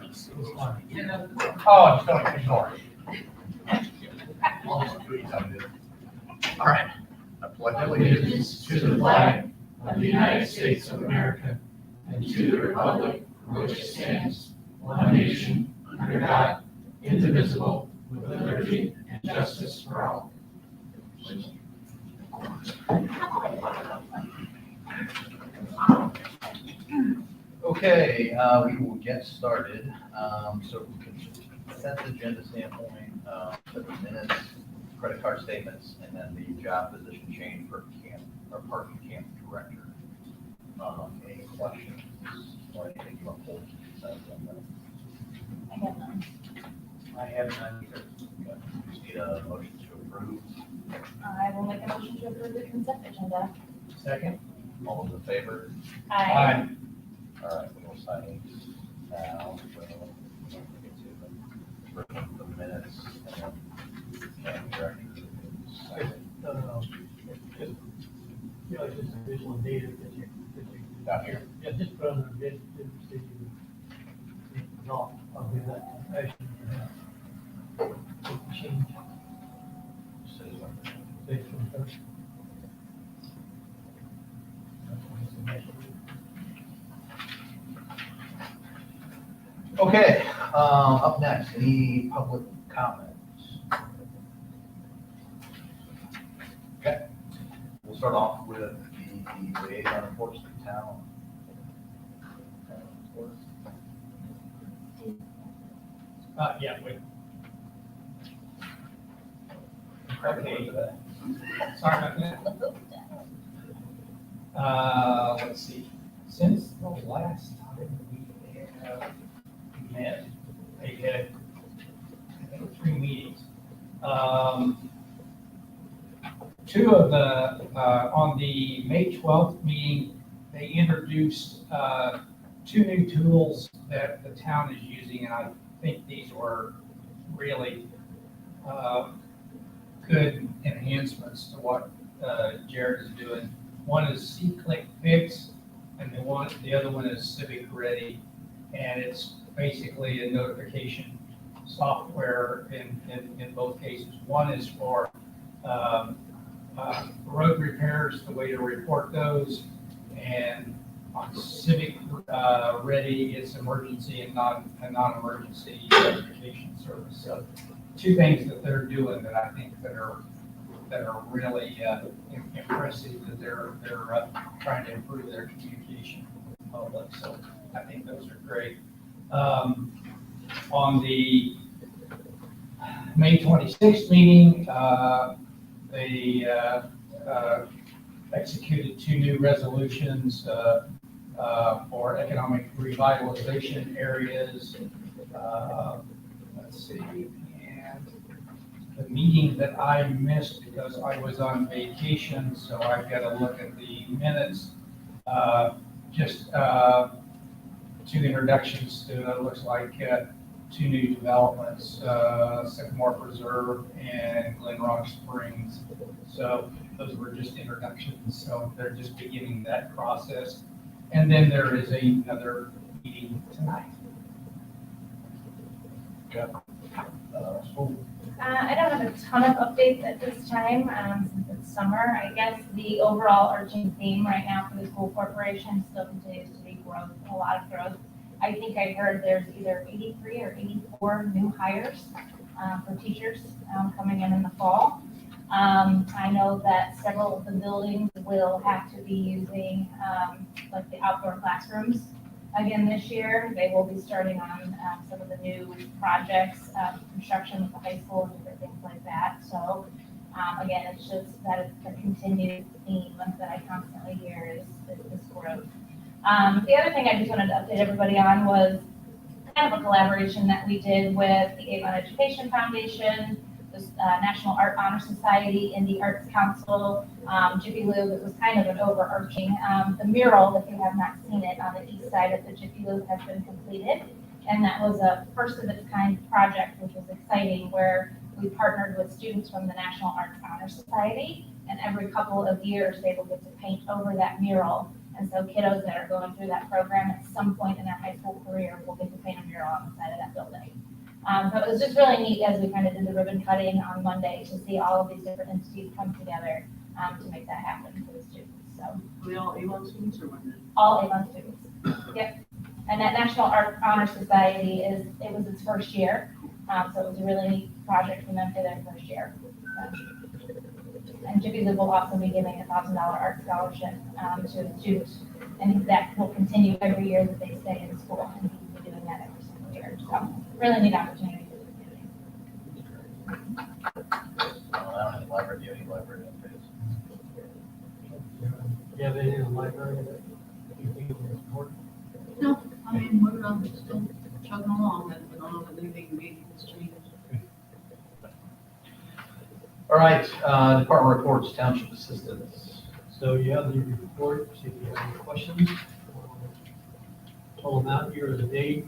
Sharpies. Oh, I'm just going to ignore it. All right. I pledge Allegiance to the flag of the United States of America and to the republic for which it stands, one nation, under God, indivisible, with liberty and justice for all. Okay, we will get started. So consent agenda standpoint, the minutes, credit card statements, and then the job position change for camp or parking camp director. Any questions or anything you want to hold? I have none. I have none either. Okay. Just need a motion to approve. I will make a motion to approve the consent agenda. Second. All those in favor? Aye. All right, we will sign these now. So we'll get to the minutes and then camp director. Just visual data that you Down here. yeah, just put on the bid, see if you not, I'll do that information. Change, based on first. Okay, up next, any public comments? Okay, we'll start off with the liaison reports to town. Yeah, wait. Okay. Sorry about that. Let's see, since the last time we have met, they had, I think, 3 meetings. Two of the, on the May 12th meeting, they introduced 2 new tools that the town is using, and I think these were really good enhancements to what Jared is doing. One is C-Click Fix, and the other one is Civic Ready, and it's basically a notification software in both cases. One is for road repairs, the way to report those, and on Civic Ready, it's emergency and non-emergency notification service. So 2 things that they're doing that I think that are really impressive, that they're trying to improve their communication with the public. So I think those are great. On the May 26th meeting, they executed 2 new resolutions for economic revitalization areas. Let's see, and the meeting that I missed because I was on vacation, so I've got to look at the minutes. Just 2 introductions to, it looks like 2 new developments, Sycamore Preserve and Glen Rock Springs. So those were just introductions, so they're just beginning that process. And then there is another meeting tonight. Okay. I don't have a ton of updates at this time, since it's summer. I guess the overall arching theme right now for the school corporation still continues to be growth, a lot of growth. I think I heard there's either 83 or 84 new hires for teachers coming in the fall. I know that several of the buildings will have to be using like the outdoor classrooms again this year. They will be starting on some of the new projects, construction with the high school and different things like that. So again, it's just that it's a continued theme that I constantly hear is this growth. The other thing I just wanted to update everybody on was kind of a collaboration that we did with the Avon Education Foundation, the National Art Honor Society, and the Arts Council, Jiffy Lube. It was kind of an overarching, the mural, if you have not seen it, on the east side of the Jiffy Lube has been completed. And that was a first of its kind project, which was exciting, where we partnered with students from the National Arts Honor Society, and every couple of years they will get to paint over that mural And so kiddos that are going through that program at some point in their high school career will get to paint a mural on the side of that building. So it was just really neat as we kind of did the ribbon cutting on Monday to see all of these different entities come together to make that happen for the students. So Were they all A1 students or was it? all A1 students. Yep. And that National Art Honor Society it was its first year. So it was a really neat project for them for their first year. And Jiffy's will also be giving a $1,000 art scholarship to the students. And that will continue every year that they stay in school, and we'll be doing that every single year. So really neat opportunity for the community. I don't have library, do you have any library updates? You have anything in the library that you think is important? No, I mean, we're still chugging along, and I don't know if anything major has changed. All right, department reports, township assistants. So you have the report, see if you have any questions. Total amount year to date,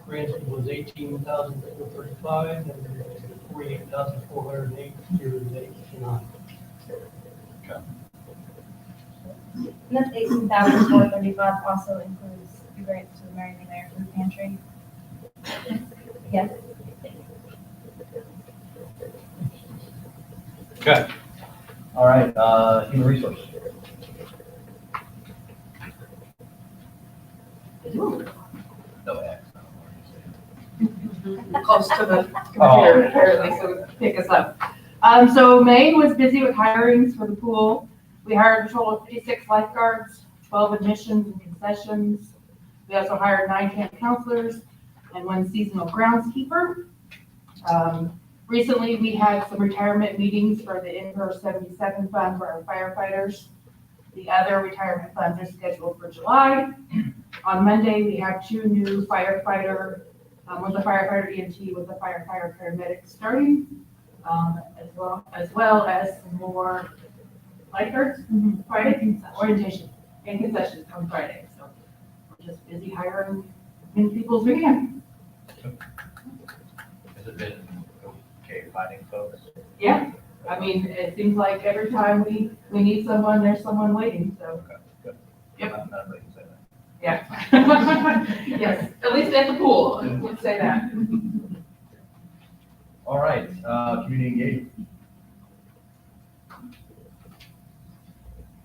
granted was 18,435 and 48,408 year to date. And that's 18,435 also includes the grants to the Marion American Pantry. Yes. Okay. All right, human resources. No X. Close to the computer, apparently, so pick us up. So May was busy with hirings for the pool. We hired a total of 56 lifeguards, 12 admissions and concessions. We also hired 9 camp counselors and 1 seasonal groundskeeper. Recently, we had some retirement meetings for the INPER 77 fund for our firefighters. The other retirement funds are scheduled for July. On Monday, we have 2 new firefighter, one's a firefighter EMT with a firefighter paramedic starting, as well as some more lifeguards Friday orientation and concessions on Friday. So we're just busy hiring as many people as we can. Has it been okay finding folks? Yeah, I mean, it seems like every time we need someone, there's someone waiting, so. Okay, good. Yep. Not everybody can say that. Yeah. Yes, at least at the pool, let's say that. All right, community engagement.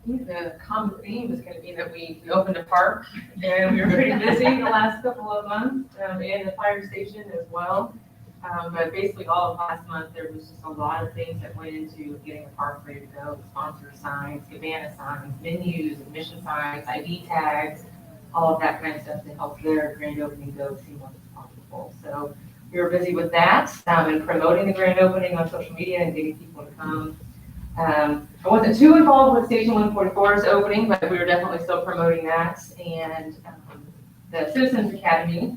The common theme is going to be that we opened a park and we were pretty busy the last couple of months, and the fire station as well. But basically all of last month, there was just a lot of things that went into getting the park ready to go. Sponsor signs, cabana signs, menus, admission signs, ID tags, all of that kind of stuff to help their grand opening go seamless as possible. So we were busy with that and promoting the grand opening on social media and getting people to come. I wasn't too involved with Station 144's opening, but we were definitely still promoting that. And the Citizens Academy,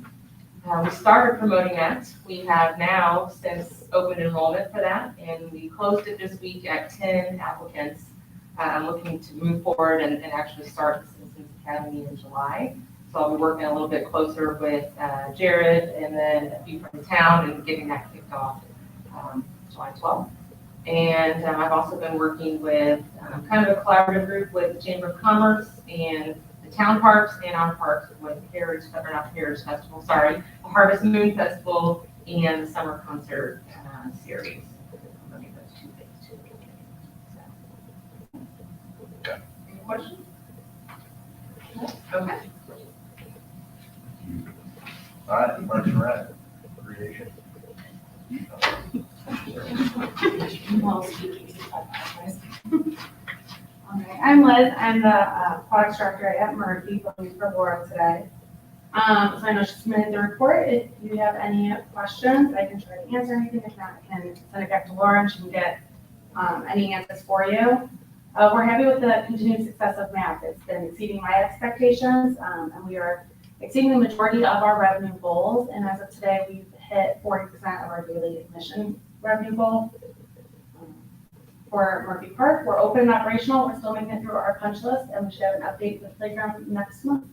we started promoting that. We have now since opened enrollment for that, and we closed it this week at 10 applicants. Looking to move forward and actually start the Citizens Academy in July. So I'll be working a little bit closer with Jared and then a few from the town and getting that kicked off July 12th. And I've also been working with kind of a collaborative group with the Chamber of Commerce and the town parks and our parks with the Harvest Moon Festival and the Summer Concert Series. Let me those 2 things too. So. Okay. Any questions? No? Okay. All right, Parks and Rec, creation. Okay, I'm Liz. I'm the products director at Murphy, looking for Laura today. So I know she submitted the report. If you have any questions, I can try to answer anything. If not, I can send it back to Laura and she can get any answers for you. We're happy with the continued success of MAP. It's been exceeding my expectations, and we are exceeding the majority of our revenue goals. And as of today, we've hit 40% of our daily admission revenue goal. For Murphy Park, we're open and operational. We're still making it through our punch list, and we should have an update for the playground next month.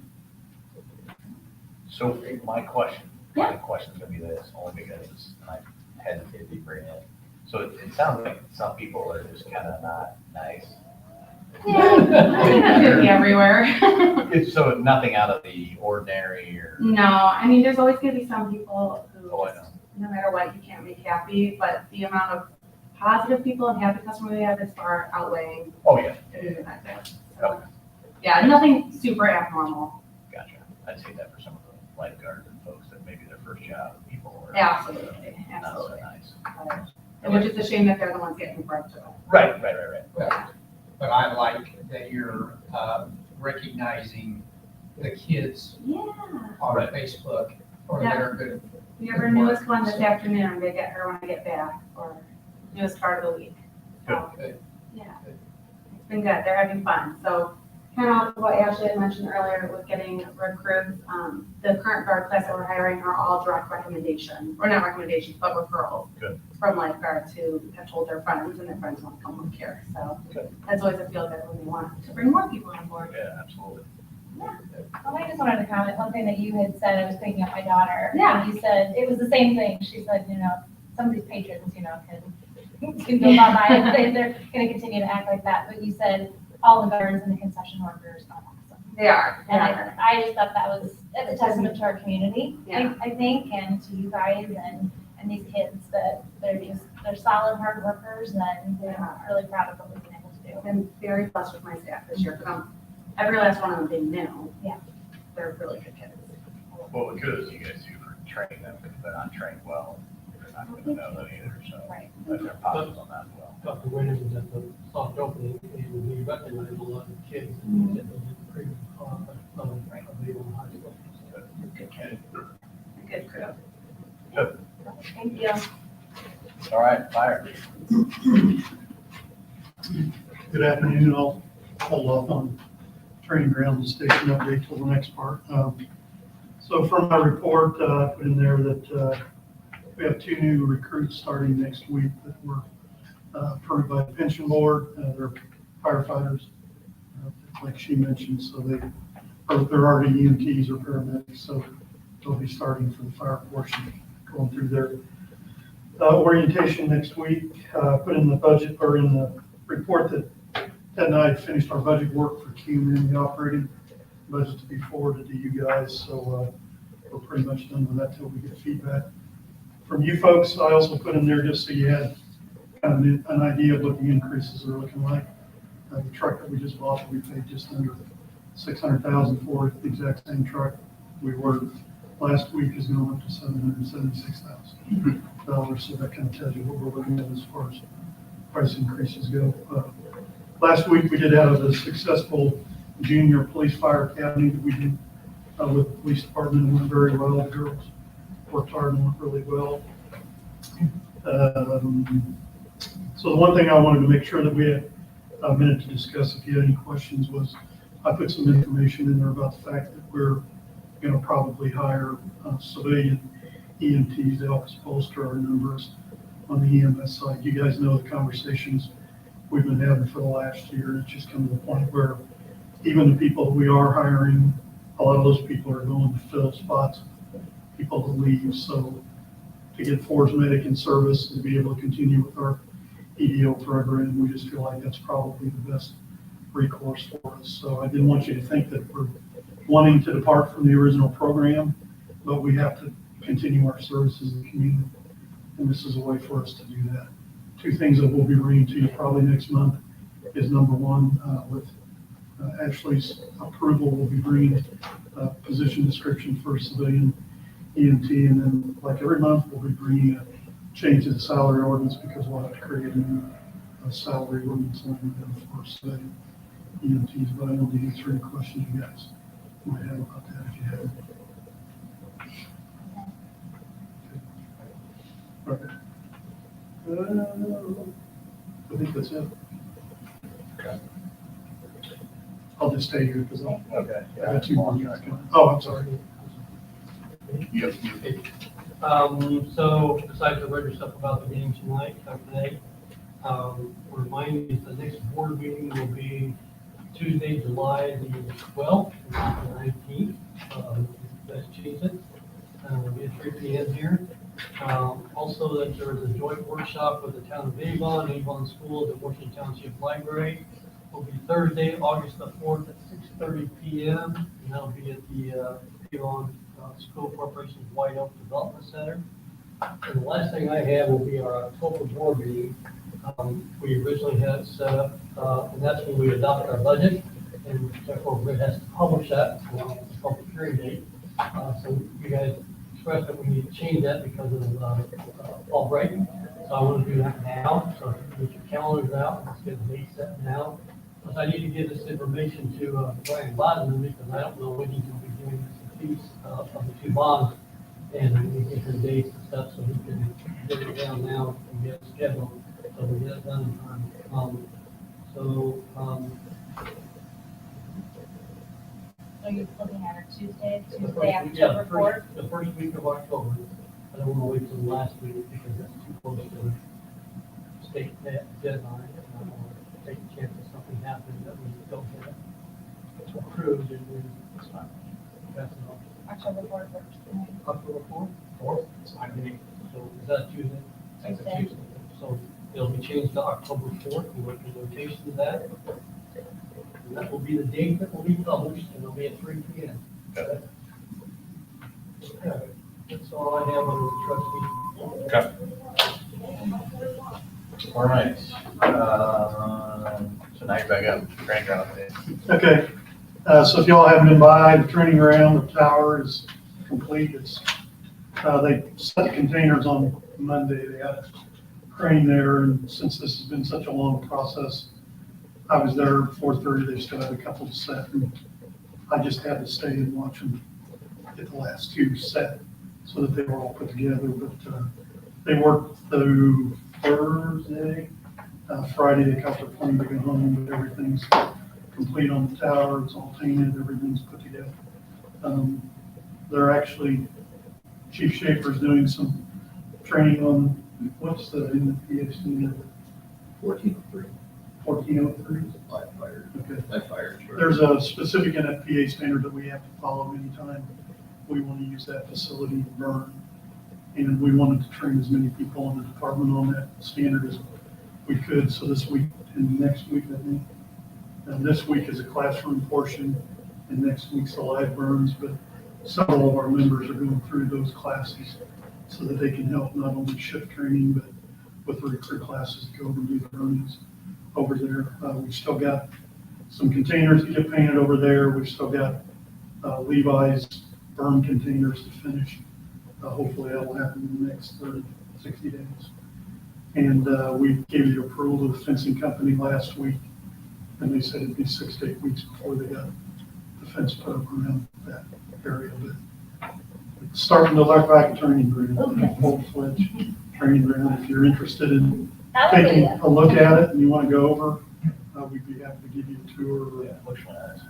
So my question is gonna be this, only because I hesitated to bring it. So it sounds like some people are just kind of not nice. Yeah, it's everywhere. It's so nothing out of the ordinary or, No, I mean, there's always gonna be some people who, oh, I know. no matter what, you can't make happy, but the amount of positive people and happy customers we have is far outweighing Oh, yeah, the negative. Okay. So, yeah, nothing super abnormal. gotcha. I'd say that for some of the lifeguards and folks that maybe their first job, people were Absolutely, not so absolutely. nice. Which is a shame that they're the ones getting burnt to it. Right. But I like that you're recognizing the kids Yeah. on Right. Facebook or that are good. We have our newest one this afternoon, they get her when I get back, or newest part of the week. So, Good. yeah, it's been good, they're having fun. So kind of what Ashley had mentioned earlier with getting recruits, the current guard class that we're hiring are all direct recommendation, or not recommendations, but referrals. Good. From lifeguards who have told their friends and their friends want to come work here. So Good. that's always a feel good when we want to bring more people on board. Yeah, absolutely. Well, I just wanted to comment, one thing that you had said, I was thinking of my daughter. Yeah. You said, it was the same thing, she said, some of these patrons, can go by and they're gonna continue to act like that, but you said all the guards and the concession workers are awesome. They are. And I just thought that was a testament to our community, Yeah. I think, and to you guys and these kids, that they're solid hard workers, and I'm really proud of what we've been able to do. I've been very blessed with my staff this year. Every last one of them being new. Yeah. They're really good kids. Well, the kudos you guys do for training them, because if they're not trained well, they're not gonna know that either, so. Right. But they're positive on that as well. Dr. Winters was at the soft opening, and he recognized a lot of kids that did a pretty good job of being in high school. Good kid. A good crew. Thank you. All right, fire. Good afternoon, I'll hold off on training ground and station update till the next part. So from my report, I put in there that we have 2 new recruits starting next week that were approved by the pension board. They're firefighters, like she mentioned, so they're already EMTs or paramedics, so they'll be starting for the fire portion, going through their orientation next week. Put in the budget, or in the report, that Ted and I finished our budget work for QM, the operating budget, to be forwarded to you guys, so we're pretty much done with that till we get feedback from you folks. I also put in there just so you had kind of an idea of what the increases are looking like. The truck that we just bought, we paid just under $600,000 for it, the exact same truck we were last week, is going up to $776,000. So that kind of tells you what we're looking at as far as price increases go. Last week, we did have a successful junior police fire academy that we did with the police department. It went very well. The girls worked hard and went really well. So the one thing I wanted to make sure that we had a minute to discuss, if you had any questions, was I put some information in there about the fact that we're going to probably hire civilian EMTs to help us bolster our numbers on the EMS side. You guys know the conversations we've been having for the last year. It's just come to the point where even the people we are hiring, a lot of those people are going to fill spots, people to leave. So to get Force Medic in service and to be able to continue with our EDO program, we just feel like that's probably the best recourse for us. So I didn't want you to think that we're wanting to depart from the original program, but we have to continue our services in the community. And this is a way for us to do that. 2 things that we'll be bringing to you probably next month is, number one, with Ashley's approval, we'll be bringing a position description for civilian EMT, and then like every month, we'll be bringing a change to the salary ordinance, because we'll have to create a new salary ordinance line for civilian EMTs. But I know to answer any questions you guys might have about that if you have any. Okay. I think that's it. Okay. I'll just stay here because I Okay. got 2 more guys coming. Oh, I'm sorry. Yep. So besides the regular stuff about the meeting tonight, today, remind you the next board meeting will be Tuesday, July the 12th, not the 19th. Let's change it. We'll be at 3 p.m. here. Also, that there is a joint workshop with the town of Avon Schools at Washington Township Library will be Thursday, August the 4th at 6:30 PM. And that'll be at the Huron School Corporation's White Oak Development Center. And the last thing I have will be our October board meeting. We originally had it set up, and that's when we adopt our budget. And therefore, Grid has to publish that on the public hearing date. So you guys expressed that we need to change that because of Albright. So I want to do that now. So if you get your calendars out, let's get the date set now. Plus, I need to give this information to Brian Bodden because I don't know when he's going to be doing this piece of the two bonds. And we get the dates and stuff so he can get it down now and get it scheduled. So we get it done in time. Are you looking at a Tuesday, Yeah, October 4th? the first week of October. I don't want to wait till the last week because that's too close to the state deadline. I don't want to take a chance of something happening that we don't get it approved and then it's not. That's enough. October 4th works for me. October 4th? 4th, it's my meeting. So is that Tuesday? That's a Tuesday. Tuesday. So it'll be changed to October 4th. We'll make a notation of that. And that will be the date that will be published and it'll be at 3 PM. Okay. That's all I have on the trustee. All right. So now you're back up, training ground update. Okay, so if y'all haven't been by, the training ground, the tower is complete. It's, they set the containers on Monday. They had a crane there, and since this has been such a long process, I was there at 4:30. They still had a couple to set, and I just had to stay and watch them get the last two set so that they were all put together. But they worked through Thursday. Friday, they got their plane to go home, but everything's complete on the tower. It's all painted, everything's put together. They're actually, Chief Schaefer's doing some training on, what's the, in the PhD? 1403, 1403? live fire, Okay. live fire. There's a specific NFPA standard that we have to follow anytime we want to use that facility to burn. And we wanted to train as many people in the department on that standard as we could. So this week and next week, I think. And this week is a classroom portion and next week's the live burns, but several of our members are going through those classes so that they can help not only shift training, but with the recruit classes to go over and do the burnings over there. We've still got some containers to get painted over there. We've still got Levi's burn containers to finish. Hopefully that will happen in the next 30, 60 days. And we gave the approval to the fencing company last week, and they said it'd be 6 to 8 weeks before they got the fence put up around that area. But it's starting to look like a training ground, a full-fledged training ground. If you're interested in taking a look at it and you want to go over, we'd be happy to give you a tour. Yeah, looks nice.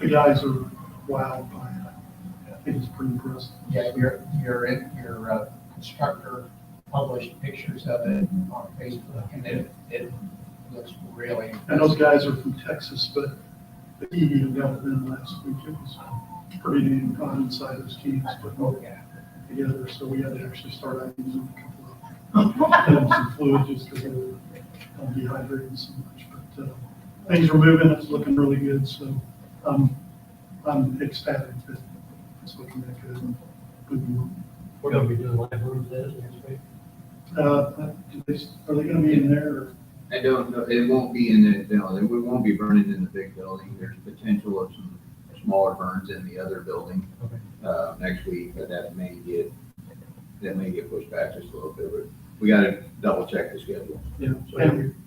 The guys are wowed by it. I think it's pretty impressive. Yeah, your constructor published pictures of it on Facebook, and it looks really impressive. And those guys are from Texas, but the ED got it in last week. It was pretty damn hot inside those teams, but together, so we had to actually start using a couple of some fluid just because they were dehydrating so much. But things are moving. It's looking really good. So I'm ecstatic that it's looking that good. And moving on. We're going to be doing live rooms next week. Are they going to be in there? Or? I don't know, it won't be in the, no, we won't be burning in the big building. There's potential of some smaller burns in the other building, next week, but that may get pushed back just a little bit, but we gotta double check the schedule. Yeah.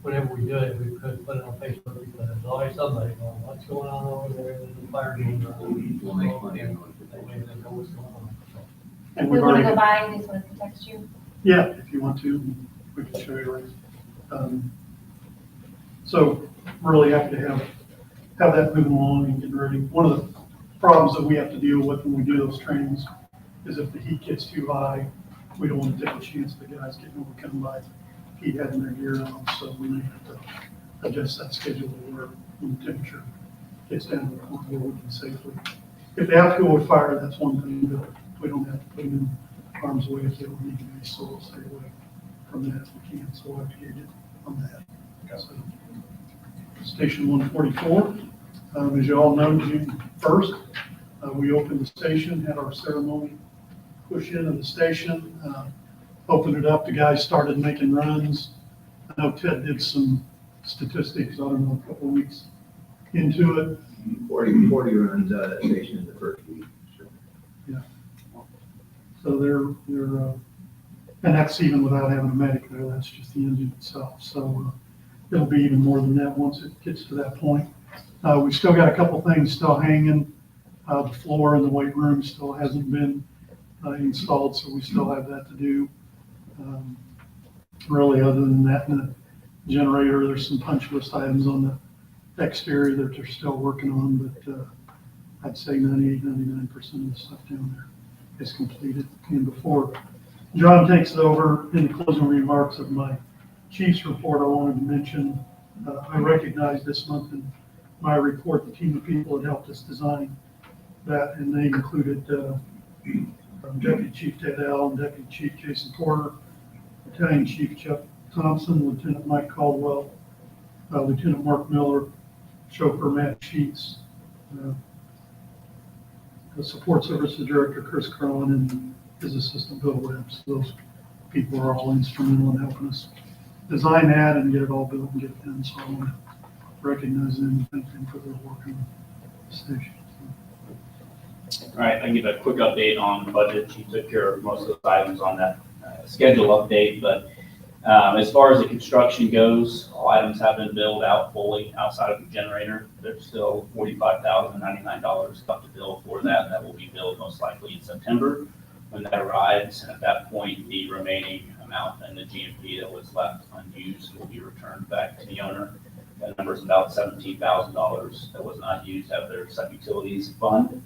Whenever we do it, we could put it on Facebook because there's always somebody going, what's going on over there? There's a fire going on. We'll make plenty of That way they know what's going on. And If we we've want to already, go by, we just want to text you. yeah, if you want to, we can show you around. So really happy to have that moving along and getting ready. One of the problems that we have to deal with when we do those trainings is if the heat gets too high, we don't want to take a chance of the guys getting overcome by heat having their gear on. So we have to adjust that schedule to where when the temperature gets down to the point where we can safely. If they have to go with fire, that's one thing, but we don't have to put them in harm's way if they don't need to be, so we'll stay away from that if we can. So we'll have to get it on that. So, Station 144. As you all know, June 1st, we opened the station, had our ceremony push into the station, opened it up, the guys started making runs. I know Ted did some statistics, I don't know, a couple weeks into it. 40 runs out of that station in the first week. So they're, and that's even without having a medic there, that's just the engine itself. So it'll be even more than that once it gets to that point. We've still got a couple things still hanging. The floor in the weight room still hasn't been installed, so we still have that to do. Really, other than that, in the generator, there's some punch list items on the exterior that they're still working on, but I'd say 98, 99% of the stuff down there is completed. And before John takes it over, in the closing remarks of my chief's report, I wanted to mention, I recognize this month in my report, the team of people that helped us design that, and they included Deputy Chief Ted Allen, Deputy Chief Jason Porter, Battalion Chief Chuck Thompson, Lieutenant Mike Caldwell, Lieutenant Mark Miller, Chauffeur Matt Sheets, the Support Services Director Chris Cron, and his assistant Bill Webbs. Those people are all instrumental in helping us design that and get it all built and get it done. So I want to recognize them and thank them for their work on the station. All right, I can give a quick update on the budget. She took care of most of those items on that schedule update, but as far as the construction goes, all items have been billed out fully outside of the generator. There's still $45,099 left to bill for that. That will be billed most likely in September when that arrives. And at that point, the remaining amount in the GMP that was left unused will be returned back to the owner. That number is about $17,000 that was not used out of their sub-utilities fund.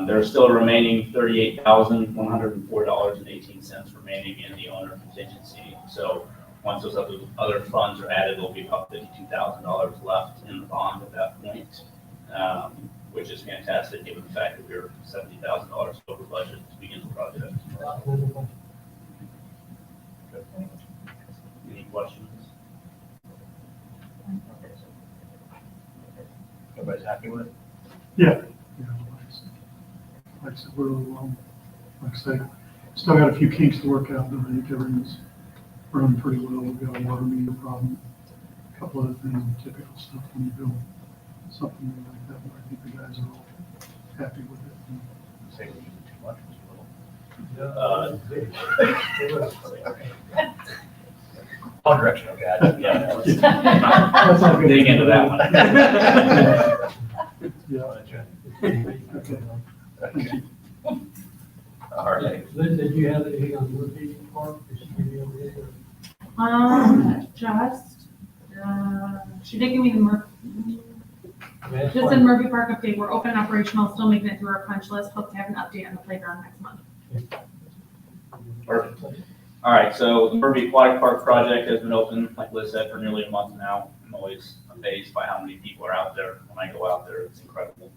There's still remaining $38,104.18 remaining in the owner contingency. So once those other funds are added, there'll be about $52,000 left in the bond at that point, which is fantastic given the fact that we were $70,000 over budget to begin the project. Any questions? Everybody's happy with it? Yeah. Like I said, we're like I say, still got a few kinks to work out, but I think everything's running pretty well. We've got a water meter problem, a couple other things, typical stuff when you build something like that, but I think the guys are all happy with it. Say we're using too much, all directional, guys. Yeah, That's not good. dig into that one. Yeah. Okay. Thank you. All right. Liz, did you have anything on Murphy Park? Did she give you anything? She did give me the just in Murphy Park update, we're open and operational, still making it through our punch list, hope to have an update on the playground next month. Perfect. All right, so the Murphy Aquatic Park project has been open, like Liz said, for nearly a month now. I'm always amazed by how many people are out there. When I go out there, it's incredible.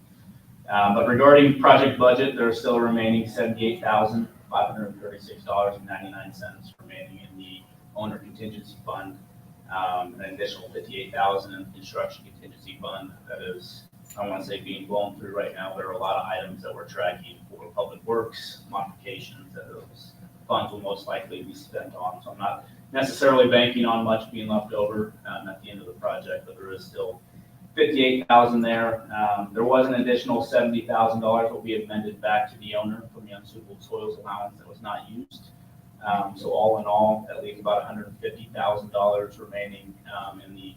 But regarding project budget, there's still remaining $78,536.99 remaining in the owner contingency fund. An additional $58,000 in the construction contingency fund that is, I want to say, being blown through right now. There are a lot of items that we're tracking for public works modifications that those funds will most likely be spent on. So I'm not necessarily banking on much being left over at the end of the project, but there is still $58,000 there. There was an additional $70,000 that will be amended back to the owner from the unsuitable soils allowance that was not used. So all in all, that leaves about $150,000 remaining in the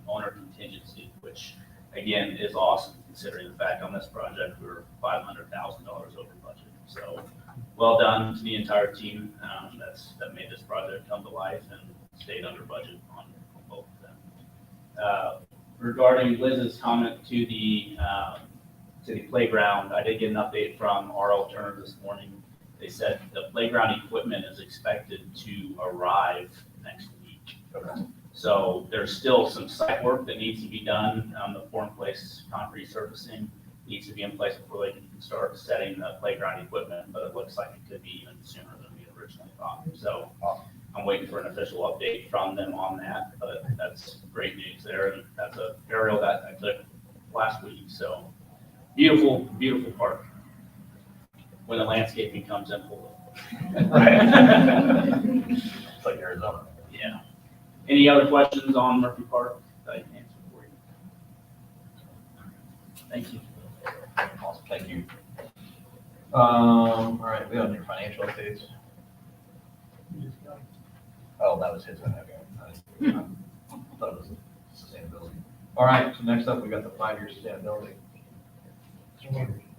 owner contingency, which again is awesome considering the fact on this project we were $500,000 over budget. So well done to the entire team that made this project come to life and stayed under budget on both of them. Regarding Liz's comment to the playground, I did get an update from our alternative this morning. They said the playground equipment is expected to arrive next week. Okay. So there's still some site work that needs to be done. The pour-in-place concrete surfacing needs to be in place before they can start setting the playground equipment, but it looks like it could be even sooner than we originally thought. So I'm waiting for an official update from them on that, but that's great news there, and that's a aerial that I took last week, so beautiful, beautiful park. When the landscaping comes in full. It's like Arizona. Yeah. Any other questions on Murphy Park that I can answer for you? Thank you. Awesome, thank you. All right, we on your financial updates. Oh, that was his one, okay. I thought it was sustainability. All right, so next up, we got the 5-year sustainability.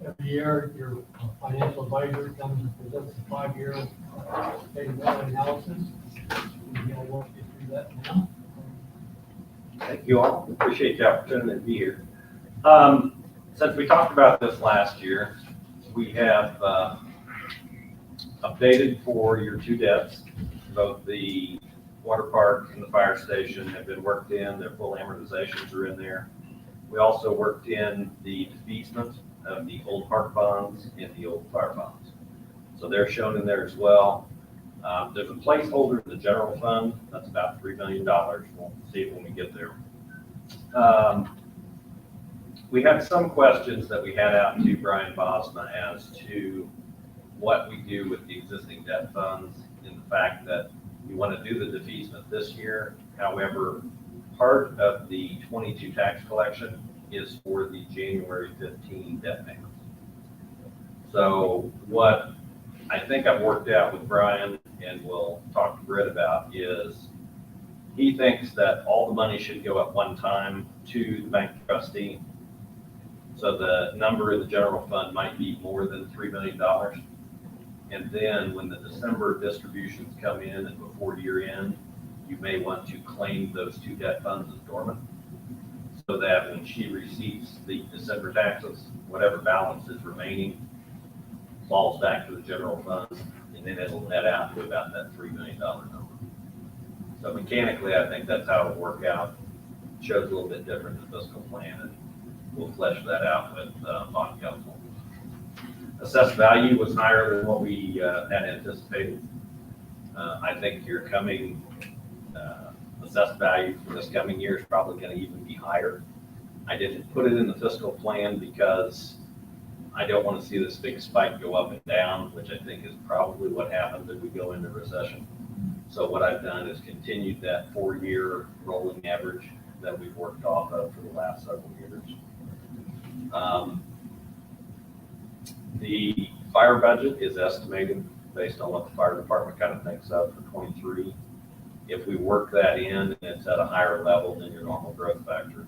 Every year, your financial advisor comes and presents a 5-year sustainability analysis. And he'll walk you through that now. Thank you all. Appreciate the opportunity to be here. Since we talked about this last year, we have updated for your 2 debts. Both the water park and the fire station have been worked in. Their full amortizations are in there. We also worked in the defeasance of the old park bonds and the old fire bonds. So they're shown in there as well. There's a placeholder in the general fund. That's about $3 million. We'll see it when we get there. We had some questions that we had out to Brian Bosma as to what we do with the existing debt funds, in the fact that we want to do the defeasance this year. However, part of the 22 tax collection is for the January 15 debt payments. So what I think I've worked out with Brian and we'll talk to Britt about is he thinks that all the money should go at one time to the bank trustee. So the number in the general fund might be more than $3 million. And then when the December distributions come in and before year end, you may want to claim those 2 debt funds as dormant, so that when she receives the December taxes, whatever balance is remaining falls back to the general fund, and then it'll net out to about that $3 million number. So mechanically, I think that's how it'll work out. Shows a little bit different than the fiscal plan, and we'll flesh that out with bond council. Assessed value was higher than what we had anticipated. I think your coming assessed value for this coming year is probably going to even be higher. I didn't put it in the fiscal plan because I don't want to see this big spike go up and down, which I think is probably what happens if we go into recession. So what I've done is continued that 4-year rolling average that we've worked off of for the last several years. The fire budget is estimated based on what the fire department kind of thinks of for 23. If we work that in, it's at a higher level than your normal growth factor.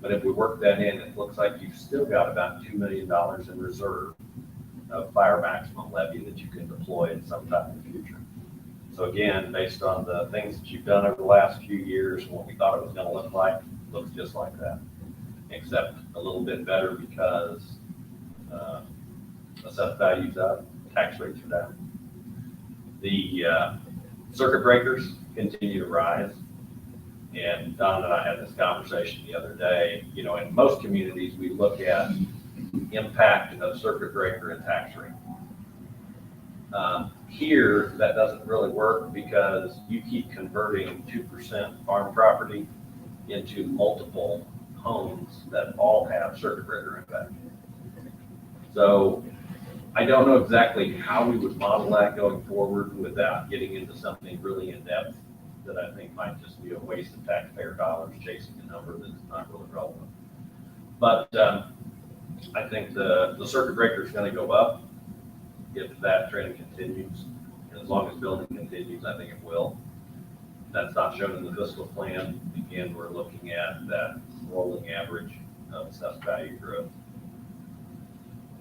But if we work that in, it looks like you've still got about $2 million in reserve of fire maximum levy that you can deploy at some time in the future. So again, based on the things that you've done over the last few years and what we thought it was going to look like, it looks just like that, except a little bit better because assessed values up, tax rates are down. The circuit breakers continue to rise. And Don and I had this conversation the other day. You know, in most communities, we look at impact of circuit breaker and tax rate. Here, that doesn't really work because you keep converting 2% farm property into multiple homes that all have circuit breaker impact. So I don't know exactly how we would model that going forward without getting into something really in depth that I think might just be a waste of taxpayer dollars chasing a number that's not really relevant. But I think the circuit breaker is going to go up if that trend continues. And as long as building continues, I think it will. That's not shown in the fiscal plan. Again, we're looking at that rolling average of assessed value growth.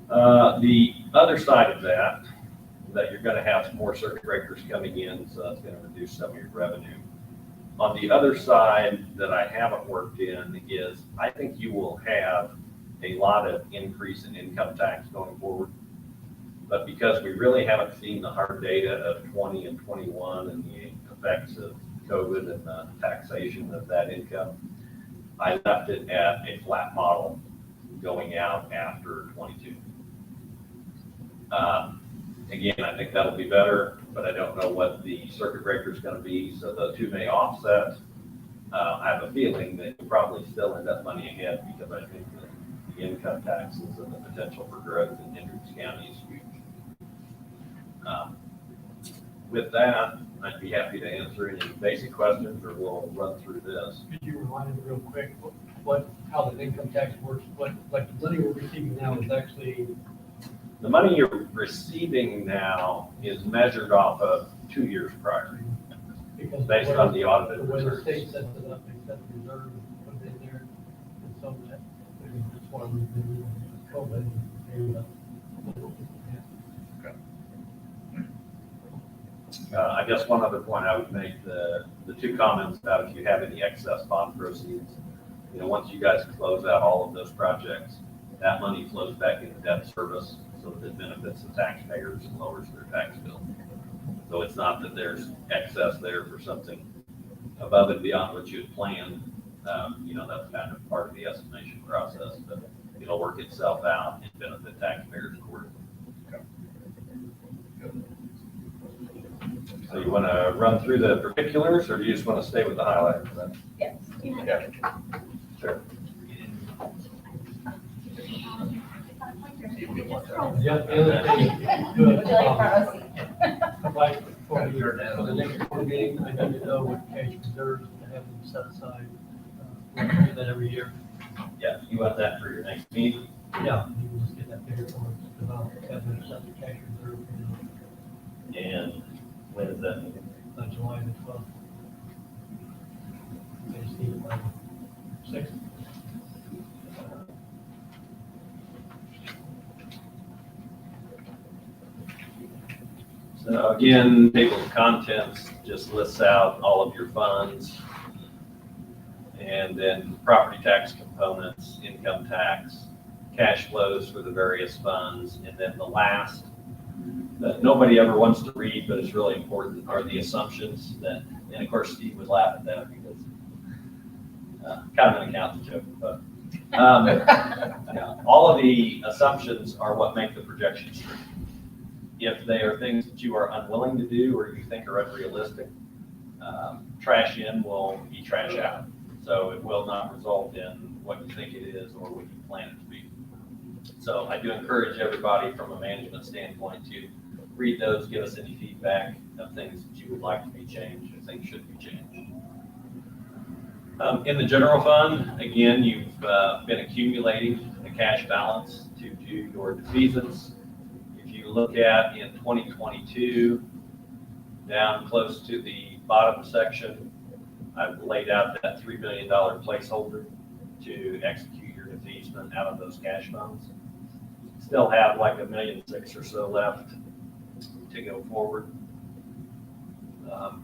The other side of that you're going to have some more circuit breakers coming in, so that's going to reduce some of your revenue. On the other side that I haven't worked in is I think you will have a lot of increase in income tax going forward. But because we really haven't seen the hard data of 20 and 21 and the effects of COVID and the taxation of that income, I left it at a flat model going out after 22. Again, I think that'll be better. but I don't know what the circuit breaker is gonna be, so the two may offset. I have a feeling that you probably still end up money ahead, because I think that the income taxes and the potential for growth in Hendricks County is huge. With that, I'd be happy to answer any basic questions, or we'll run through this. Could you remind me real quick, how the income tax works? Like the money we're receiving now is actually, The money you're receiving now is measured off of 2 years prior, because. based on the audited The way the reserves. state sets it up, they set the reserve and put it in there, and so that's why we've been, COVID, and, I guess one other point I would make, the two comments about if you have any excess bond proceeds, once you guys close out all of those projects, that money flows back into debt service, so that it benefits the taxpayers and lowers their tax bill. So it's not that there's excess there for something above and beyond what you had planned. That's kind of part of the estimation process, but it'll work itself out and benefit taxpayers accordingly. So you want to run through the particulars, or do you just want to stay with the highlights? Yes. Yeah. Sure. yeah, the other thing, good. Would you like front row seat? Like, for the next board meeting, I need to know what cash reserves to have them set aside, we do that every year. Yeah, you want that for your next meeting? Yeah, you can just get that figure for us, because I'll have them set the cash reserve, And when is that meeting? July the 12th. I just need it by 6th. So again, table of contents just lists out all of your funds. And then property tax components, income tax, cash flows for the various funds. And then the last, that nobody ever wants to read, but it's really important, are the assumptions that, and of course, Steve would laugh at that because kind of an accountant joke, but all of the assumptions are what make the projections true. If they are things that you are unwilling to do or you think are unrealistic, trash in will be trash out. So it will not result in what you think it is or what you plan it to be. So I do encourage everybody from a management standpoint to read those, give us any feedback of things that you would like to be changed or things should be changed. In the general fund, again, you've been accumulating the cash balance to do your defeasance. If you look at in 2022, down close to the bottom section, I've laid out that $3 million placeholder to execute your defeasance out of those cash funds. Still have like $1.6 million or so left to go forward.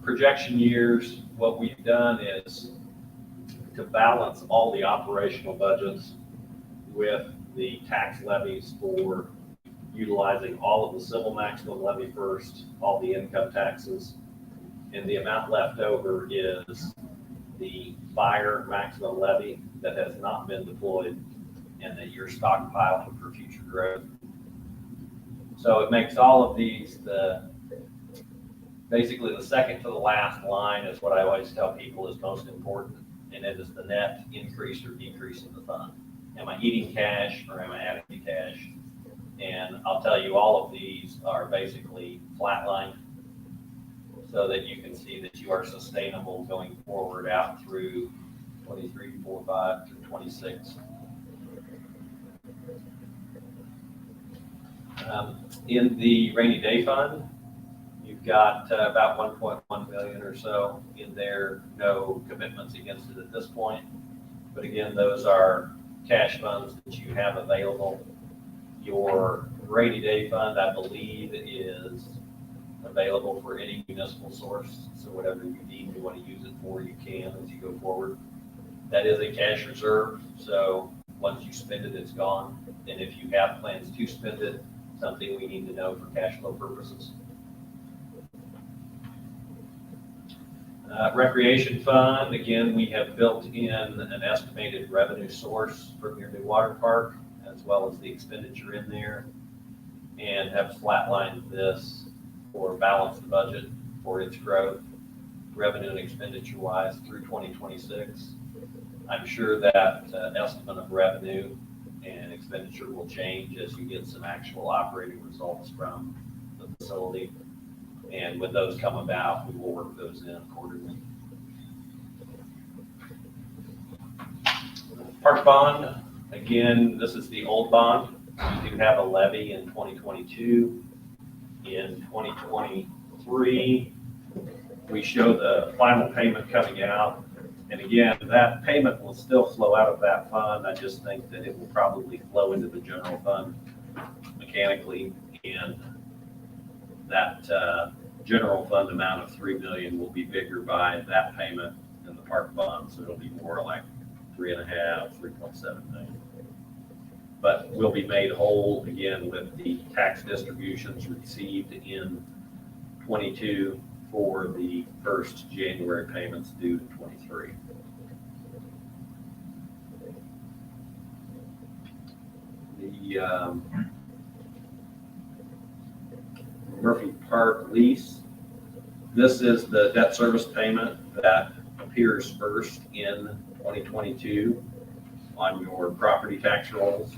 Projection years, what we've done is to balance all the operational budgets with the tax levies for utilizing all of the civil maximum levy first, all the income taxes, and the amount left over is the fire maximum levy that has not been deployed and that you're stockpiling for future growth. So it makes all of these basically the second to the last line is what I always tell people is most important, and it is the net increase or decrease in the fund. Am I eating cash or am I adding cash? And I'll tell you, all of these are basically flatlined so that you can see that you are sustainable going forward out through 23, 4, 5 through 26. In the rainy day fund, you've got about 1.1 million or so in there, no commitments against it at this point. But again, those are cash funds that you have available. Your rainy day fund, I believe, is available for any municipal source. So whatever you deem you want to use it for, you can as you go forward. That is a cash reserve. So once you spend it, it's gone. And if you have plans to spend it, something we need to know for cash flow purposes. Recreation fund, again, we have built in an estimated revenue source from your new water park, as well as the expenditure in there, and have flatlined this or balance the budget for its growth, revenue and expenditure wise through 2026. I'm sure that estimate of revenue and expenditure will change as you get some actual operating results from the facility. And when those come about, we will work those in accordingly. Park bond, again, this is the old bond. We do have a levy in 2022. In 2023, we show the final payment coming out. And again, that payment will still flow out of that fund. I just think that it will probably flow into the general fund mechanically. And that general fund amount of $3 million will be bigger by that payment than the park bond. So it'll be more like 3.7 million. But we'll be made whole again with the tax distributions received in 22 for the first January payments due in 23. The Murphy Park lease, this is the debt service payment that appears first in 2022 on your property tax rolls.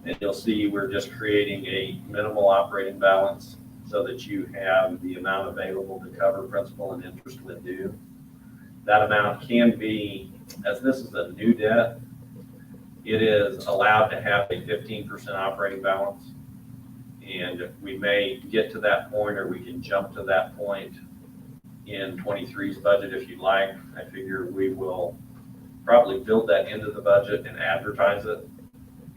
And you'll see we're just creating a minimal operating balance so that you have the amount available to cover principal and interest when due. That amount can be, as this is a new debt, it is allowed to have a 15% operating balance. And we may get to that point, or we can jump to that point in 23's budget if you'd like. I figure we will probably build that into the budget and advertise it.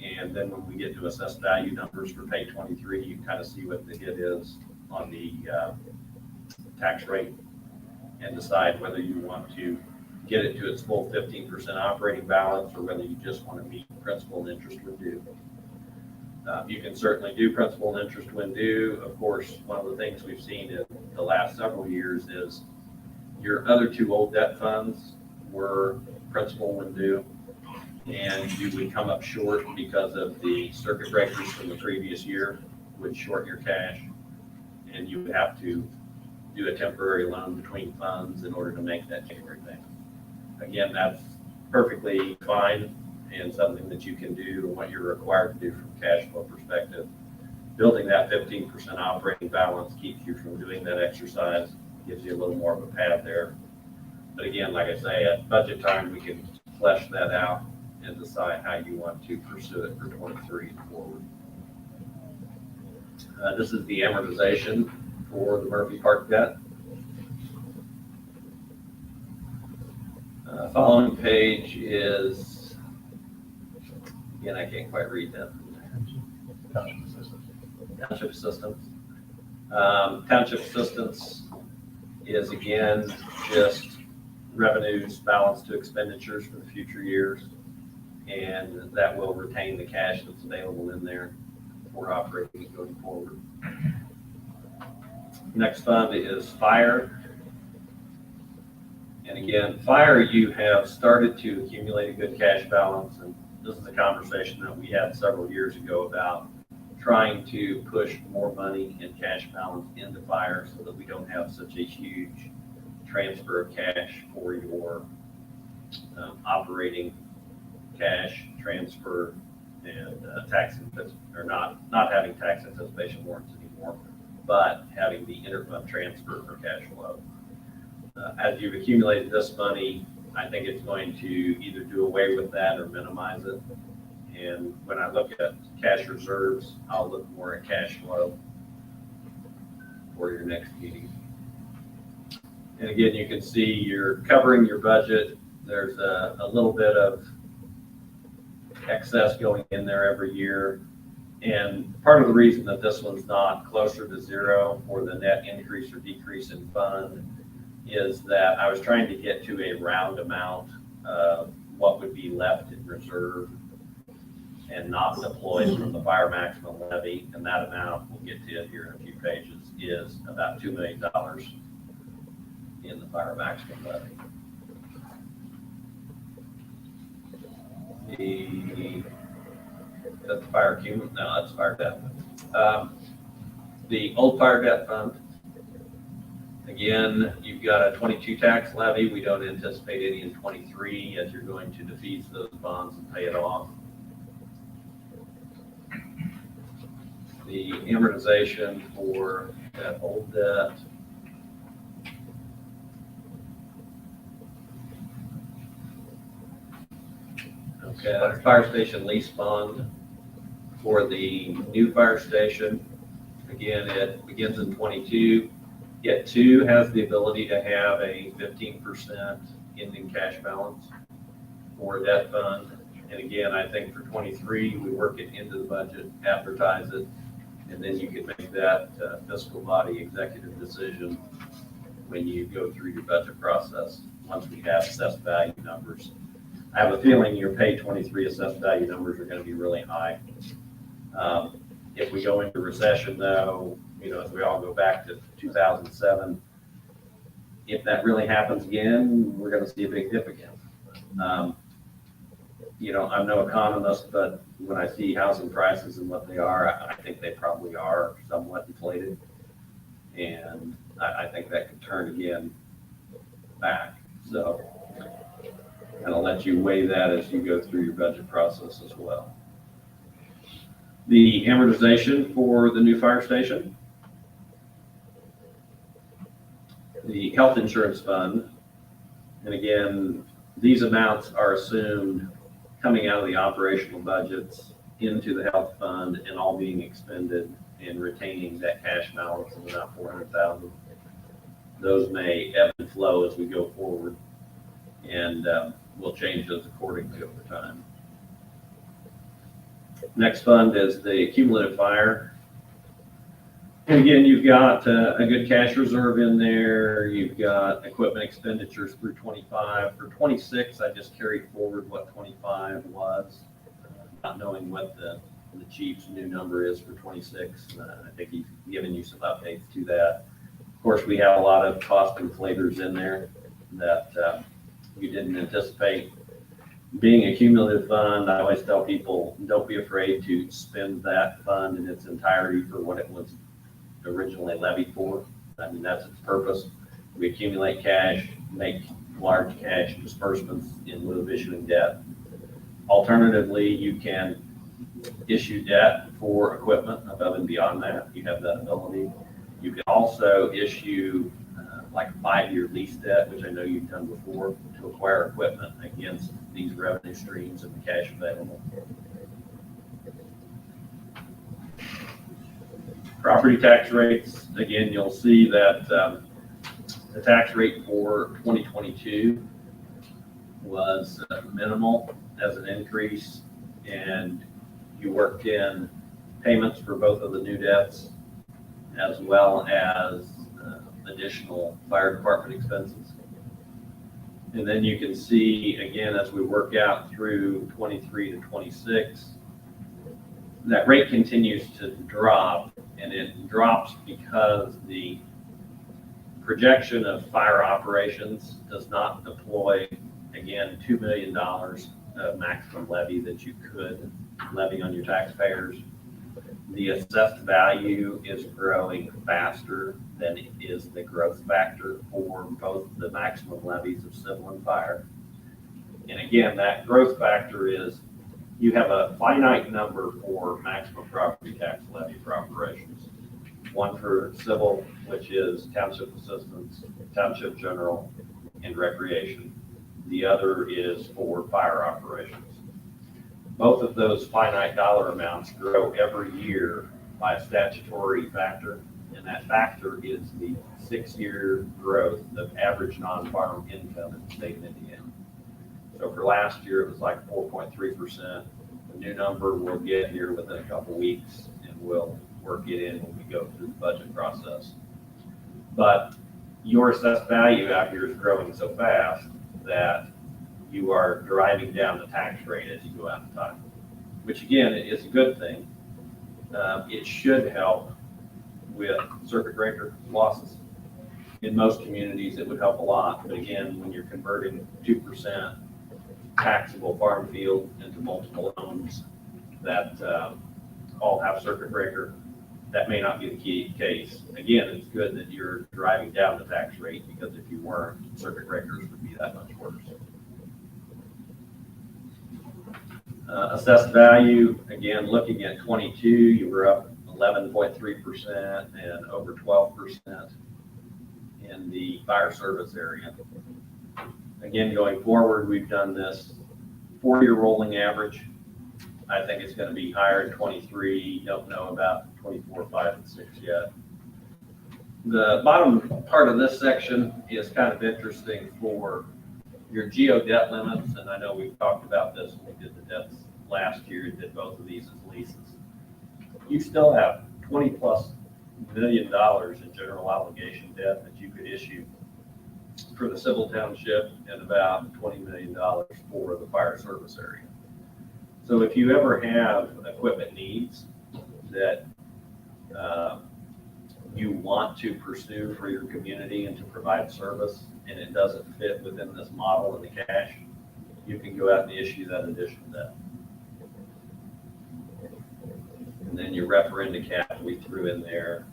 And then when we get to assessed value numbers for pay 23, you can kind of see what the hit is on the tax rate and decide whether you want to get it to its full 15% operating balance or whether you just want to meet principal and interest when due. You can certainly do principal and interest when due. Of course, one of the things we've seen in the last several years is your other two old debt funds were principal when due, and you would come up short because of the circuit breakers from the previous year would short your cash, and you would have to do a temporary loan between funds in order to make that January payment. Again, that's perfectly fine and something that you can do and what you're required to do from a cash flow perspective. Building that 15% operating balance keeps you from doing that exercise, gives you a little more of a pad there. But again, like I say, at budget time, we can flesh that out and decide how you want to pursue it for 23 and forward. This is the amortization for the Murphy Park debt. Following page is, again, I can't quite read that. Township assistance. Township assistance is again just revenues balanced to expenditures for the future years, and that will retain the cash that's available in there for operating going forward. Next fund is fire. And again, fire, you have started to accumulate a good cash balance, and this is a conversation that we had several years ago about trying to push more money and cash balance into fire so that we don't have such a huge transfer of cash for your operating cash transfer and tax, or not having tax anticipation warrants anymore, but having the interfund transfer for cash flow. As you've accumulated this money, I think it's going to either do away with that or minimize it. And when I look at cash reserves, I'll look more at cash flow for your next meeting. And again, you can see you're covering your budget. There's a little bit of excess going in there every year. And part of the reason that this one's not closer to zero for the net increase or decrease in fund is that I was trying to get to a round amount of what would be left in reserve and not deployed from the fire maximum levy. And that amount, we'll get to it here in a few pages, is about $2 million in the fire maximum levy. That's fire cumulative, no, that's fire debt. The old fire debt fund, again, you've got a 22 tax levy. We don't anticipate any in 23 as you're going to defease those bonds and pay it off. The amortization for that old debt. Okay, that's fire station lease bond for the new fire station. Again, it begins in 22. Yet 2 has the ability to have a 15% ending cash balance for a debt fund. And again, I think for 23, we work it into the budget, advertise it, and then you can make that fiscal body executive decision when you go through your budget process, once we have assessed value numbers. I have a feeling your pay 23 assessed value numbers are going to be really high. If we go into recession though, as we all go back to 2007, if that really happens again, we're going to see a big dip again. I'm no economist, but when I see housing prices and what they are, I think they probably are somewhat inflated. And I think that could turn again back. So, and I'll let you weigh that as you go through your budget process as well. The amortization for the new fire station. The health insurance fund. And again, these amounts are assumed coming out of the operational budgets into the health fund and all being expended and retaining that cash balance of about $400,000. Those may ebb and flow as we go forward, and we'll change those accordingly over time. Next fund is the cumulative fire. And again, you've got a good cash reserve in there. You've got equipment expenditures through 25. For 26, I just carried forward what 25 was, not knowing what the chief's new number is for 26. I think he's given you some updates to that. Of course, we have a lot of cost inflators in there that we didn't anticipate. Being a cumulative fund, I always tell people, don't be afraid to spend that fund in its entirety for what it was originally levied for. I mean, that's its purpose. We accumulate cash, make large cash disbursements in lieu of issuing debt. Alternatively, you can issue debt for equipment above and beyond that. You have that ability. You can also issue like a 5-year lease debt, which I know you've done before, to acquire equipment against these revenue streams and the cash available. Property tax rates, again, you'll see that the tax rate for 2022 was minimal as an increase, and you worked in payments for both of the new debts as well as additional fire department expenses. And then you can see, again, as we work out through 23 to 26, that rate continues to drop, and it drops because the projection of fire operations does not deploy, again, $2 million of maximum levy that you could levy on your taxpayers. The assessed value is growing faster than it is the growth factor for both the maximum levies of civil and fire. And again, that growth factor is you have a finite number for maximum property tax levy for operations. One for civil, which is township assistance, township general, and recreation. The other is for fire operations. Both of those finite dollar amounts grow every year by a statutory factor, and that factor is the 6-year growth of average non-farm income in the state of Indiana. So for last year, it was like 4.3%. The new number we'll get here within a couple weeks, and we'll work it in when we go through the budget process. But your assessed value out here is growing so fast that you are driving down the tax rate as you go out in time, which again is a good thing. It should help with circuit breaker losses. In most communities, it would help a lot. But again, when you're converting 2% taxable farm field into multiple homes that all have circuit breaker, that may not be the key case. Again, it's good that you're driving down the tax rate, because if you weren't, circuit breakers would be that much worse. Assessed value, again, looking at 22, you were up 11.3% and over 12% in the fire service area. Again, going forward, we've done this 4-year rolling average. I think it's going to be higher in 23. Don't know about 24, 5, and 6 yet. The bottom part of this section is kind of interesting for your geo debt limits, and I know we've talked about this when we did the debts last year and did both of these as leases. You still have $20+ million in general obligation debt that you could issue for the civil township, and about $20 million for the fire service area. So if you ever have equipment needs that you want to pursue for your community and to provide service, and it doesn't fit within this model in the cash, you can go out and issue that additional debt. And then your referenda cap we threw in there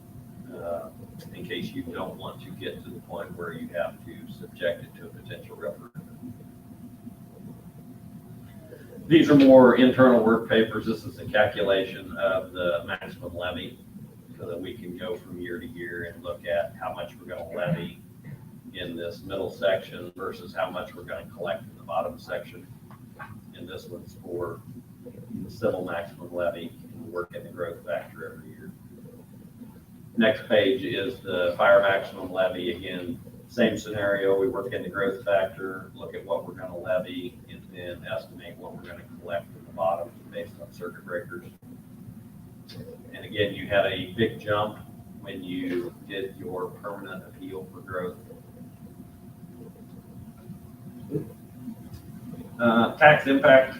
in case you don't want to get to the point where you have to subject it to a potential referendum. These are more internal work papers. This is a calculation of the maximum levy, so that we can go from year to year and look at how much we're going to levy in this middle section versus how much we're going to collect in the bottom section. And this one's for the civil maximum levy, and we work in the growth factor every year. Next page is the fire maximum levy. Again, same scenario. We work in the growth factor, look at what we're going to levy, and then estimate what we're going to collect in the bottom based on circuit breakers. And again, you had a big jump when you did your permanent appeal for growth. Tax impact.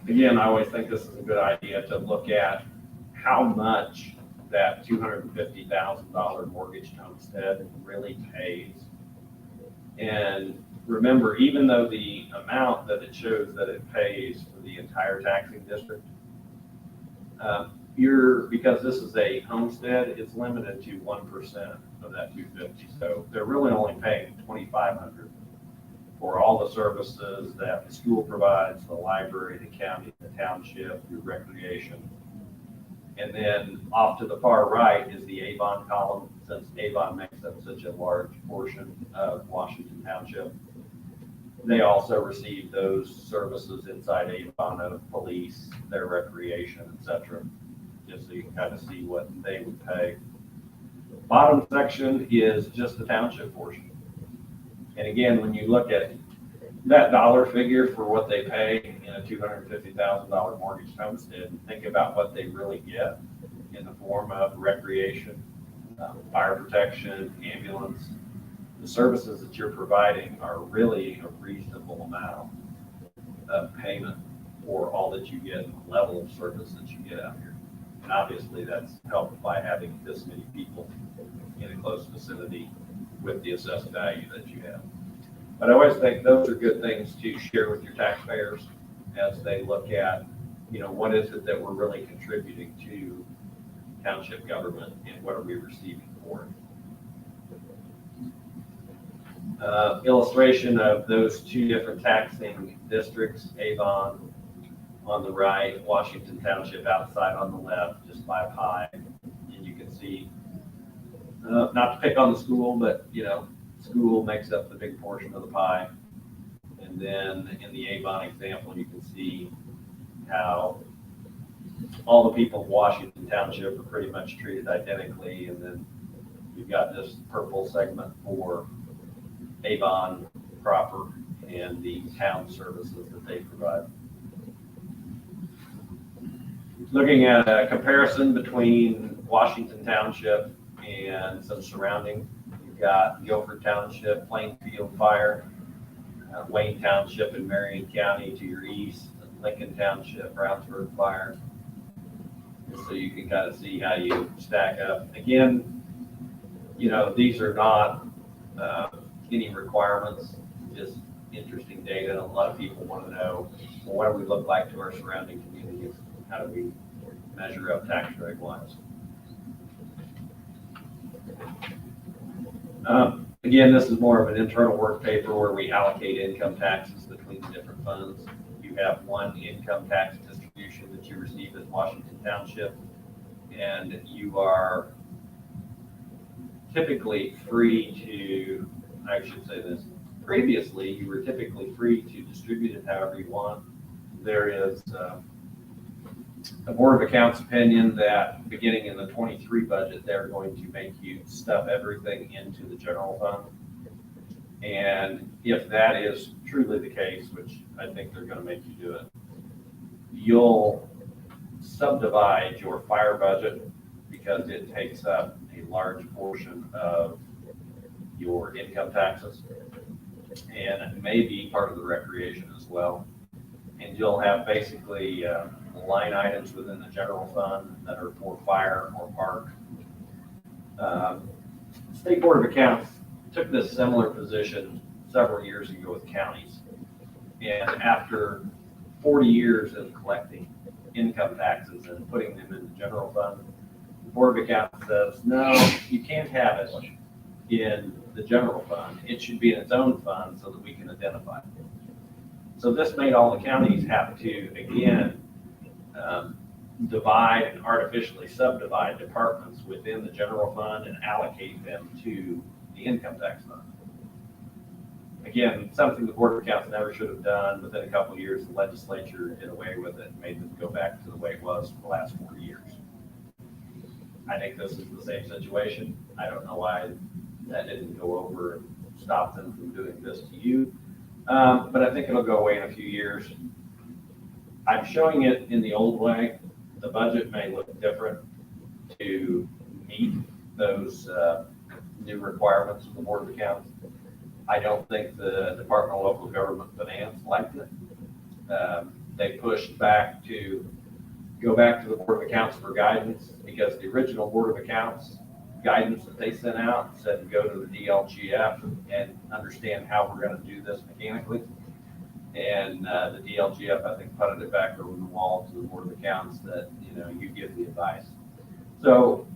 Again, I always think this is a good idea to look at how much that $250,000 mortgage homestead really pays. And remember, even though the amount that it shows that it pays for the entire taxing district, because this is a homestead, it's limited to 1% of that 250. So they're really only paying $2,500 for all the services that the school provides, the library, the county, the township, your recreation. And then off to the far right is the Avon column, since Avon makes up such a large portion of Washington Township. They also receive those services inside Avon of police, their recreation, etc. Just so you can kind of see what they would pay. Bottom section is just the township portion. And again, when you look at that dollar figure for what they pay in a $250,000 mortgage homestead, and think about what they really get in the form of recreation, fire protection, ambulance. The services that you're providing are really a reasonable amount of payment for all that you get, and the level of service that you get out here. And obviously that's helped by having this many people in a close vicinity with the assessed value that you have. But I always think those are good things to share with your taxpayers as they look at, what is it that we're really contributing to township government and what are we receiving for it. Illustration of those two different taxing districts, Avon on the right, Washington Township outside on the left, just by a pie. And you can see, not to pick on the school, but school makes up the big portion of the pie. And then in the Avon example, you can see how all the people of Washington Township are pretty much treated identically. And then you've got this purple segment for Avon proper and the town services that they provide. Looking at a comparison between Washington Township and some surrounding, you've got Guilford Township, Plainfield Fire, Wayne Township in Marion County to your east, Lincoln Township, Brownsburg Fire. So you can kind of see how you stack up. Again, these are not any requirements, just interesting data. And a lot of people want to know, well, what do we look like to our surrounding communities? How do we measure up tax rate wise? Again, this is more of an internal work paper where we allocate income taxes between the different funds. You have one income tax distribution that you receive as Washington Township, and you are typically free to, I should say this, previously you were typically free to distribute it however you want. There is a Board of Accounts opinion that beginning in the 23 budget, they're going to make you stuff everything into the general fund. And if that is truly the case, which I think they're going to make you do it, you'll subdivide your fire budget because it takes up a large portion of your income taxes and maybe part of the recreation as well. And you'll have basically line items within the general fund that are for fire or park. State Board of Accounts took this similar position several years ago with counties. And after 40 years of collecting income taxes and putting them in the general fund, the Board of Accounts says, no, you can't have it in the general fund. It should be in its own fund so that we can identify it. So this made all the counties have to, again, divide and artificially subdivide departments within the general fund and allocate them to the income tax fund. Again, something the Board of Accounts never should have done. Within a couple of years, the legislature did away with it and made them go back to the way it was for the last 40 years. I think this is the same situation. I don't know why that didn't go over and stop them from doing this to you. But I think it'll go away in a few years. I'm showing it in the old way. The budget may look different to meet those new requirements of the Board of Accounts. I don't think the Department of Local Government Finance liked it. They pushed back to go back to the Board of Accounts for guidance because the original Board of Accounts guidance that they sent out said go to the DLGF and understand how we're going to do this mechanically. And the DLGF, I think, putted it back over the wall to the Board of Accounts that, you give the advice. So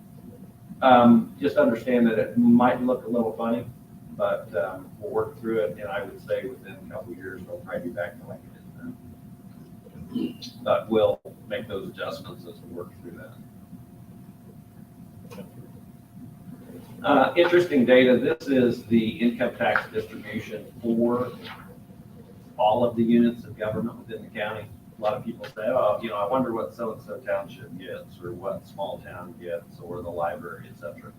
just understand that it might look a little funny, but we'll work through it. And I would say within a couple of years, we'll probably be back to like it is now. But we'll make those adjustments as we work through that. Interesting data. This is the income tax distribution for all of the units of government within the county. A lot of people say, oh, I wonder what so-and-so township gets or what small town gets or the library, etc.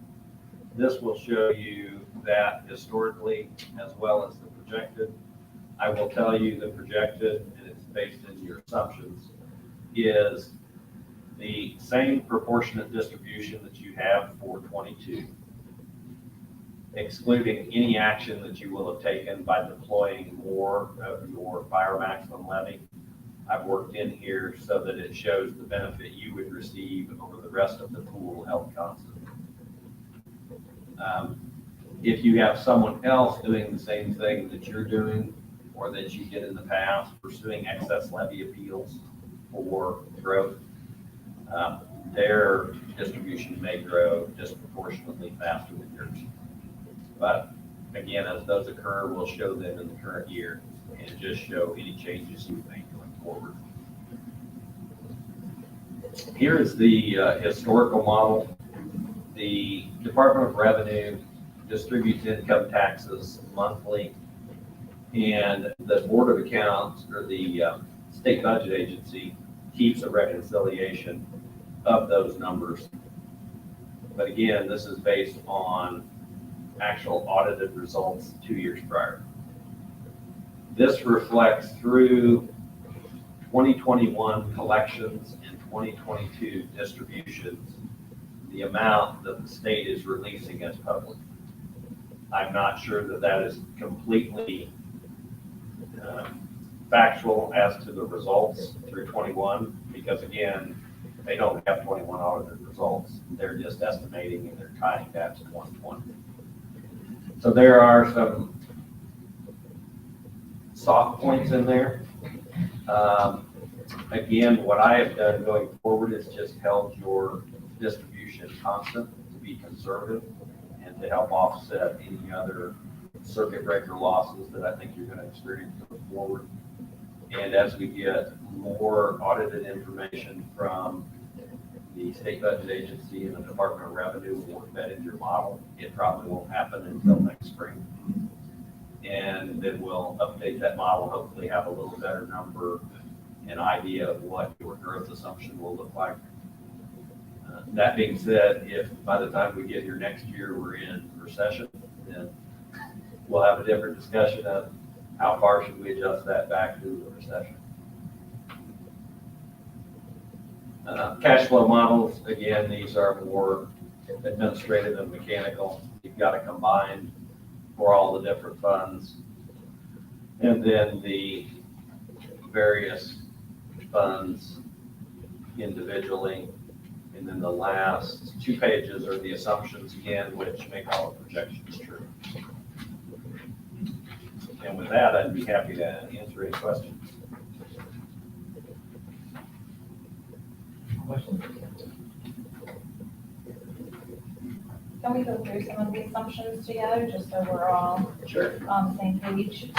This will show you that historically as well as the projected. I will tell you the projected, and it's based in your assumptions, is the same proportionate distribution that you have for 22. Excluding any action that you will have taken by deploying more of your fire maximum levy. I've worked in here so that it shows the benefit you would receive over the rest of the pool held constant. If you have someone else doing the same thing that you're doing or that you did in the past, pursuing excess levy appeals for growth, their distribution may grow disproportionately faster than yours. But again, as those occur, we'll show them in the current year and just show any changes you make going forward. Here is the historical model. The Department of Revenue distributes income taxes monthly, and the Board of Accounts, or the state budget agency, keeps a reconciliation of those numbers. But again, this is based on actual audited results 2 years prior. This reflects through 2021 collections and 2022 distributions, the amount that the state is releasing as public. I'm not sure that that is completely factual as to the results through 21, because again, they don't have 21 audited results. They're just estimating and they're tying that to 120. So there are some soft points in there. Again, what I have done going forward is just held your distribution constant to be conservative and and to help offset any other circuit breaker losses that I think you're going to experience going forward. And as we get more audited information from the state budget agency and the Department of Revenue, will work that into your model. It probably won't happen until next spring. And then we'll update that model, hopefully have a little better number, an idea of what your growth assumption will look like. That being said, if by the time we get here next year, we're in recession, then we'll have a different discussion of how far should we adjust that back to the recession. Cash flow models, again, these are more administrative and mechanical. You've got to combine for all the different funds. And then the various funds individually. And then the last 2 pages are the assumptions again, which make all the projections true. And with that, I'd be happy to answer any questions. Can we go through some of the assumptions together, just so we're all Sure. on the same page?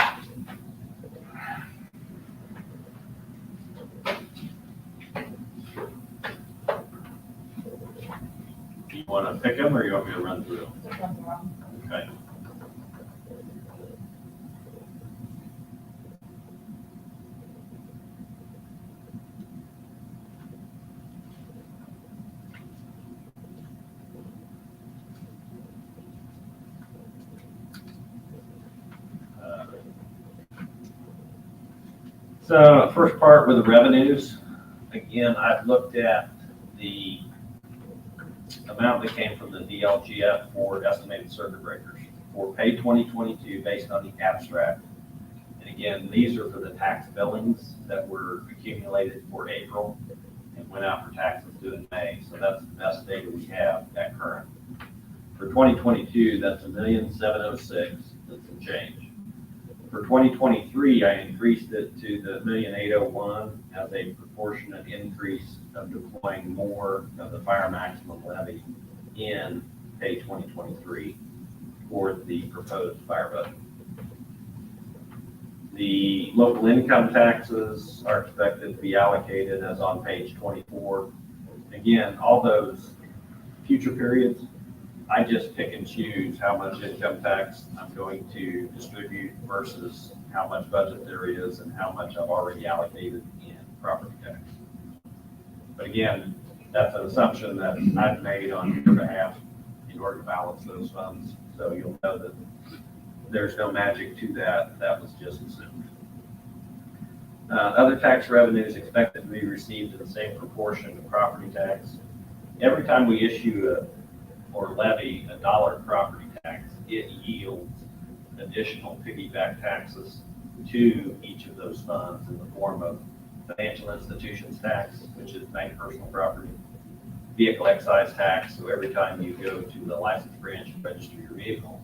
You want to pick them or you want me to run through them? Just run through them. Okay. So first part with the revenues, again, I've looked at the amount that came from the DLGF for estimated circuit breakers for pay 2022 based on the abstract. And again, these are for the tax billings that were accumulated for April and went out for taxes due in May. So that's the best data we have at current. For 2022, that's $1,706,000. That's some change. For 2023, I increased it to the $1,801,000 as a proportionate increase of deploying more of the fire maximum levy in pay 2023 for the proposed fire budget. The local income taxes are expected to be allocated as on page 24. Again, all those future periods, I just pick and choose how much income tax I'm going to distribute versus how much budget there is and how much I've already allocated in property tax. But again, that's an assumption that I've made on your behalf in order to balance those funds. So you'll know that there's no magic to that. That was just assumed. Other tax revenues expected to be received in the same proportion to property tax. Every time we issue or levy a dollar property tax, it yields additional piggyback taxes to each of those funds in the form of financial institutions tax, which is bank personal property, vehicle excise tax. So every time you go to the license branch and register your vehicle,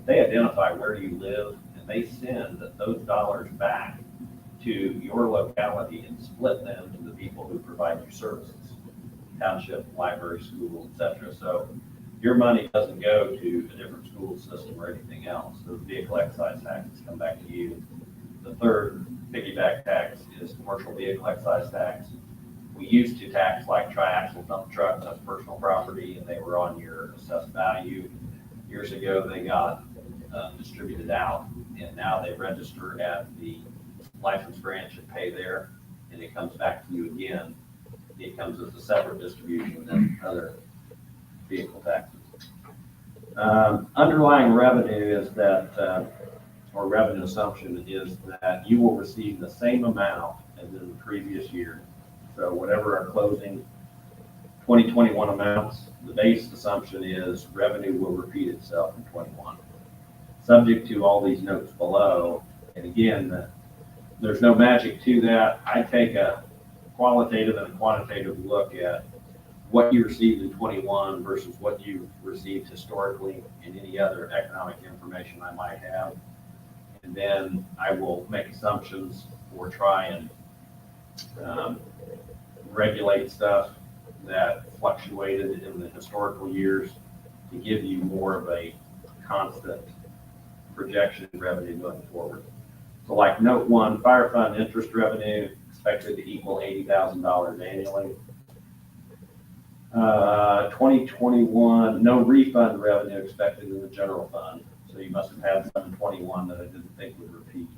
they identify where you live and they send those dollars back to your locality and split them to the people who provide you services, township, library, school, etc. So your money doesn't go to a different school system or anything else. Those vehicle excise taxes come back to you. The third piggyback tax is commercial vehicle excise tax. We used to tax like triaxle dump trucks as personal property, and they were on your assessed value. Years ago, they got distributed out, and now they register at the license branch and pay there, and it comes back to you again. It comes as a separate distribution than other vehicle taxes. Underlying revenue is that, or revenue assumption is that you will receive the same amount as in the previous year. So whatever our closing 2021 amounts, the base assumption is revenue will repeat itself in 21. Subject to all these notes below, and again, there's no magic to that. I take a qualitative and a quantitative look at what you received in 21 versus what you received historically and any other economic information I might have. And then I will make assumptions or try and regulate stuff that fluctuated in the historical years to give you more of a constant projection revenue going forward. So like note 1, fire fund interest revenue expected to equal $80,000 annually. 2021, no refund revenue expected in the general fund. So you must have had some in 21 that I didn't think would repeat.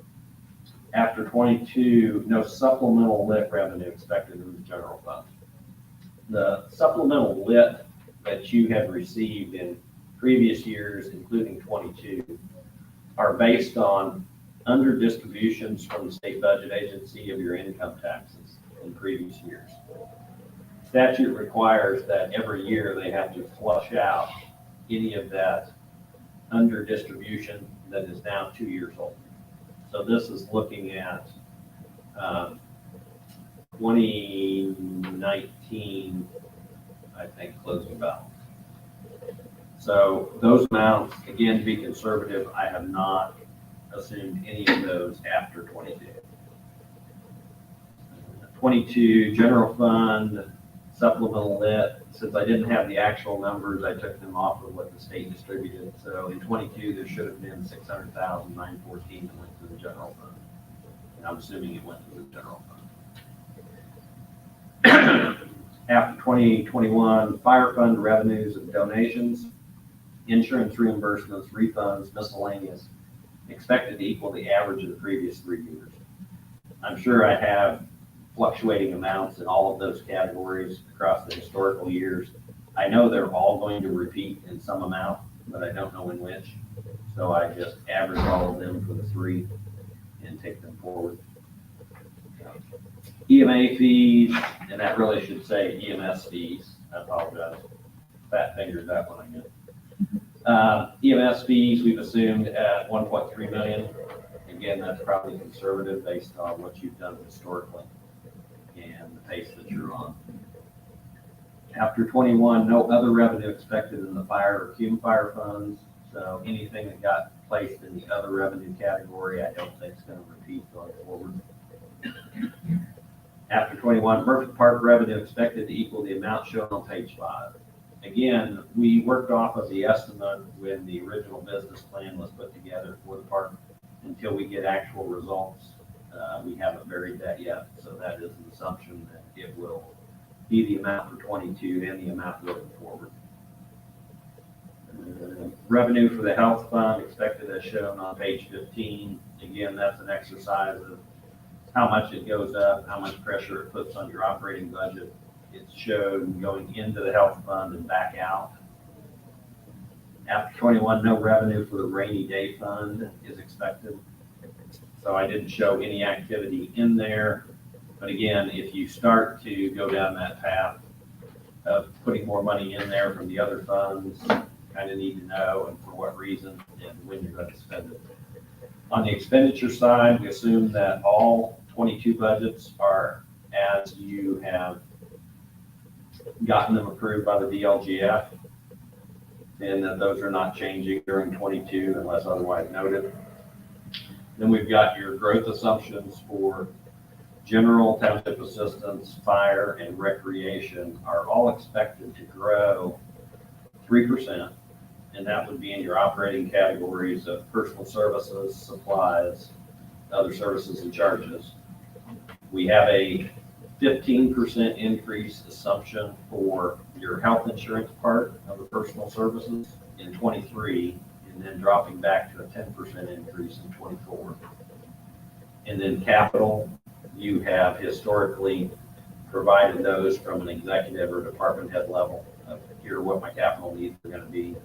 After 22, no supplemental lit revenue expected in the general fund. The supplemental lit that you have received in previous years, including 22, are based on under distributions from the state budget agency of your income taxes in previous years. Statute requires that every year they have to flush out any of that under distribution that is now 2 years old. So this is looking at 2019, I think, closing balance. So those amounts, again, to be conservative, I have not assumed any of those after 22. 22, general fund, supplemental lit. Since I didn't have the actual numbers, I took them off of what the state distributed. So in 22, there should have been 600,914 that went to the general fund. And I'm assuming it went to the general fund. After 2021, fire fund revenues and donations, insurance reimbursements, refunds, miscellaneous, expected to equal the average of the previous 3 years. I'm sure I have fluctuating amounts in all of those categories across the historical years. I know they're all going to repeat in some amount, but I don't know in which. So I just average all of them for the 3 and take them forward. EMA fees, and that really should say EMS fees. I apologize. Fat fingered that one again. EMS fees we've assumed at 1.3 million. Again, that's probably conservative based on what you've done historically and the pace that you're on. After 21, no other revenue expected in the fire or cume fire funds. So anything that got placed in the other revenue category, I don't think is going to repeat going forward. After 21, Murphy Park revenue expected to equal the amount shown on page 5. Again, we worked off of the estimate when the original business plan was put together for the park. Until we get actual results, we haven't buried that yet. So that is an assumption that it will be the amount for 22 and the amount looking forward. Revenue for the health fund expected as shown on page 15. Again, that's an exercise of how much it goes up, how much pressure it puts on your operating budget. It's shown going into the health fund and back out. After 21, no revenue for the rainy day fund is expected. So I didn't show any activity in there. But again, if you start to go down that path of putting more money in there from the other funds, kind of need to know and for what reason and when you're going to spend it. On the expenditure side, we assume that all 22 budgets are as you have gotten them approved by the DLGF, and that those are not changing during 22 unless otherwise noted. Then we've got your growth assumptions for general, township assistance, fire, and recreation are all expected to grow 3, and that would be in your operating categories of personal services, supplies, other services and charges. We have a 15% increase assumption for your health insurance part of the personal services in 23, and then dropping back to a 10% increase in 24. And then capital, you have historically provided those from an executive or department head level of here are what my capital needs are going to be,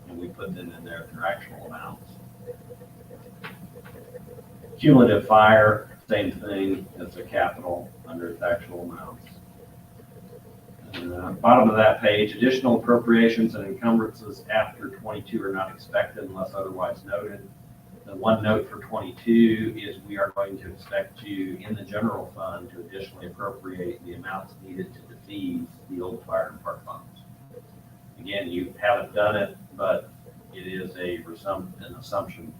and we put them in there their actual amounts. Cumulative fire, same thing, it's a capital under its actual amounts. Bottom of that page, additional appropriations and encumbrances after 22 are not expected unless otherwise noted. The one note for 22 is we are going to expect you in the general fund to additionally appropriate the amounts needed to defease the old fire and park funds. Again, you haven't done it, but it is an assumption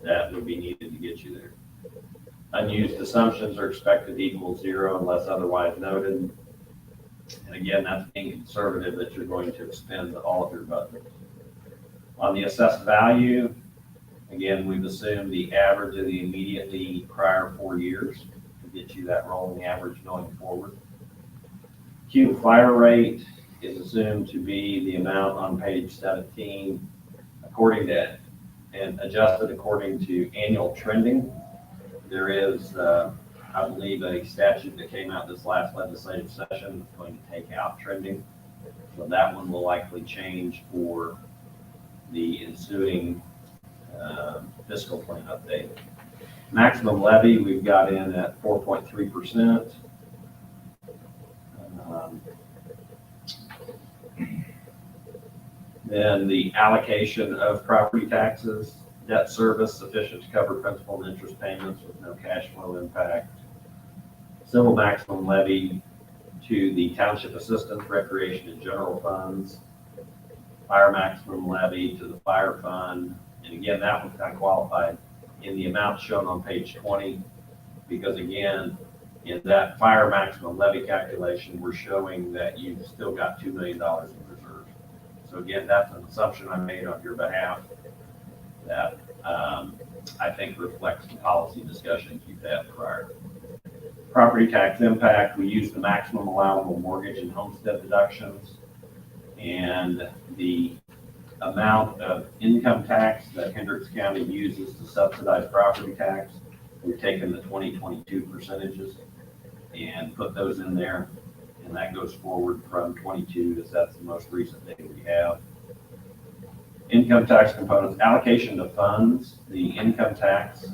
that would be needed to get you there. Unused assumptions are expected to equal 0 unless otherwise noted. And again, that's being conservative that you're going to expend all of your budget. On the assessed value, again, we've assumed the average of the immediately prior 4 years to get you that rolling average going forward. Q fire rate is assumed to be the amount on page 17 according to and adjusted according to annual trending. There is, I believe, a statute that came out this last legislative session that's going to take out trending. So that one will likely change for the ensuing fiscal plan update. Maximum levy, we've got in at 4.3%. Then the allocation of property taxes, debt service sufficient to cover principal and interest payments with no cash flow impact. Civil maximum levy to the township assistance, recreation, and general funds. Fire maximum levy to the fire fund. And again, that one's kind of qualified in the amount shown on page 20, because again, in that fire maximum levy calculation, we're showing that you've still got $2 million in reserve. So again, that's an assumption I made on your behalf that I think reflects the policy discussion you've had prior. Property tax impact, we use the maximum allowable mortgage and homestead deductions, and the amount of income tax that Hendricks County uses to subsidize property tax. We've taken the 2022 percentages and put those in there, and that goes forward from 22, as that's the most recent data we have. Income tax components, allocation to funds, the income tax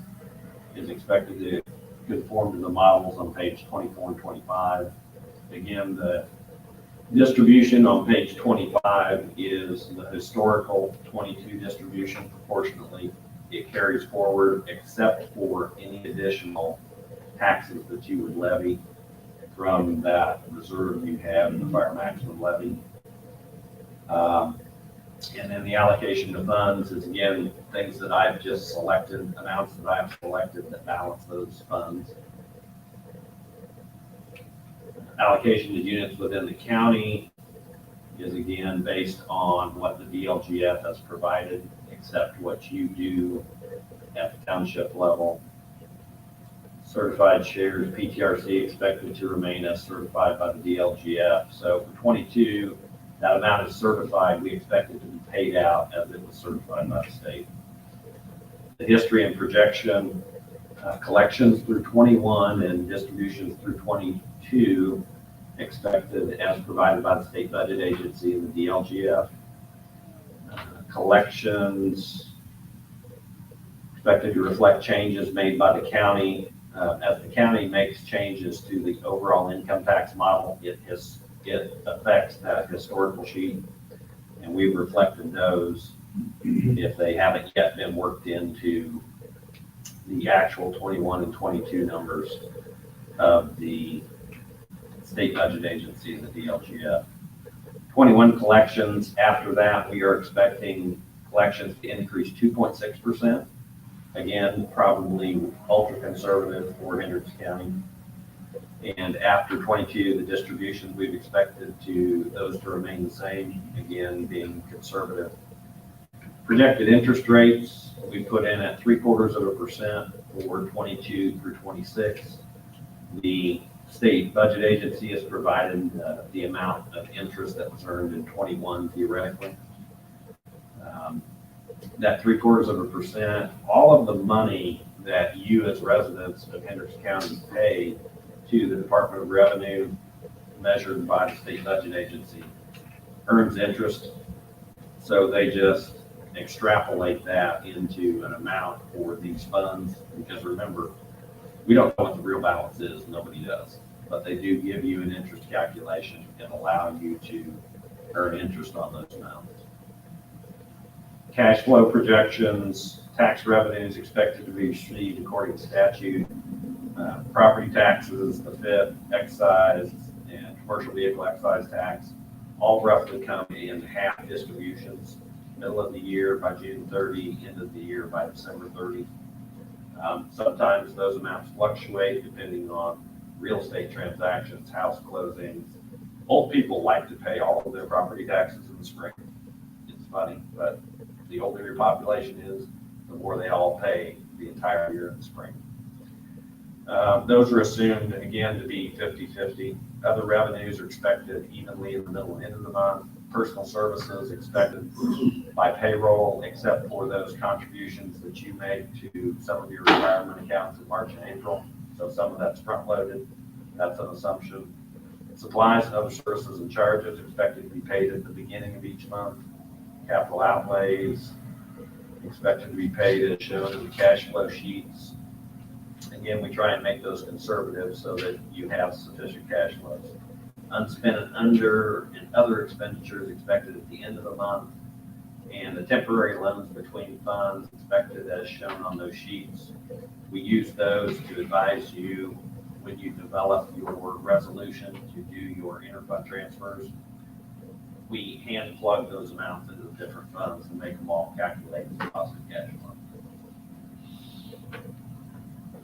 is expected to conform to the models on page 24 and 25. Again, the distribution on page 25 is the historical 22 distribution proportionately. It carries forward except for any additional taxes that you would levy from that reserve you have in the fire maximum levy. And then the allocation to funds is, again, things that I've just selected, amounts that I've selected that balance those funds. Allocation to units within the county is, again, based on what the DLGF has provided, except what you do at the township level. Certified shares, PTRC expected to remain as certified by the DLGF. So for 22, that amount is certified. We expect it to be paid out as it was certified by the state. The history and projection, collections through 21 and distributions through 22 expected as provided by the state budget agency and the DLGF. Collections expected to reflect changes made by the county. As the county makes changes to the overall income tax model, it affects that historical sheet, and we've reflected those if they haven't yet been worked into the actual 21 and 22 numbers of the state budget agency and the DLGF. 21 collections, after that, we are expecting collections to increase 2.6%. Again, probably ultra conservative for Hendricks County. And after 22, the distributions we've expected those to remain the same, again, being conservative. Projected interest rates, we put in at 0.75% for 22 through 26. The state budget agency has provided the amount of interest that was earned in 21 theoretically. That 0.75%, all of the money that you as residents of Hendricks County pay to the Department of Revenue, measured by the state budget agency, earns interest. So they just extrapolate that into an amount for these funds, because remember, we don't know what the real balance is, nobody does, but they do give you an interest calculation and allow you to earn interest on those amounts. Cash flow projections, tax revenues expected to be received according to statute. Property taxes, the FIT, excise, and commercial vehicle excise tax, all roughly come in half distributions, middle of the year by June 30, end of the year by December 30. Sometimes those amounts fluctuate depending on real estate transactions, house closings, Old people like to pay all of their property taxes in the spring. It's funny, but the older your population is, the more they all pay the entire year in the spring. Those are assumed, again, to be 50-50. Other revenues are expected evenly in the middle and end of the month. Personal services expected by payroll, except for those contributions that you make to some of your retirement accounts in March and April. So some of that's front-loaded. That's an assumption. Supplies and other services and charges expected to be paid at the beginning of each month. Capital outlays expected to be paid as shown in the cash flow sheets. Again, we try and make those conservative so that you have sufficient cash flows. Unspent and under and other expenditures expected at the end of the month, and the temporary loans between funds expected as shown on those sheets. We use those to advise you when you develop your resolution to do your interfund transfers. We hand plug those amounts into the different funds and make them all calculate as positive cash flow.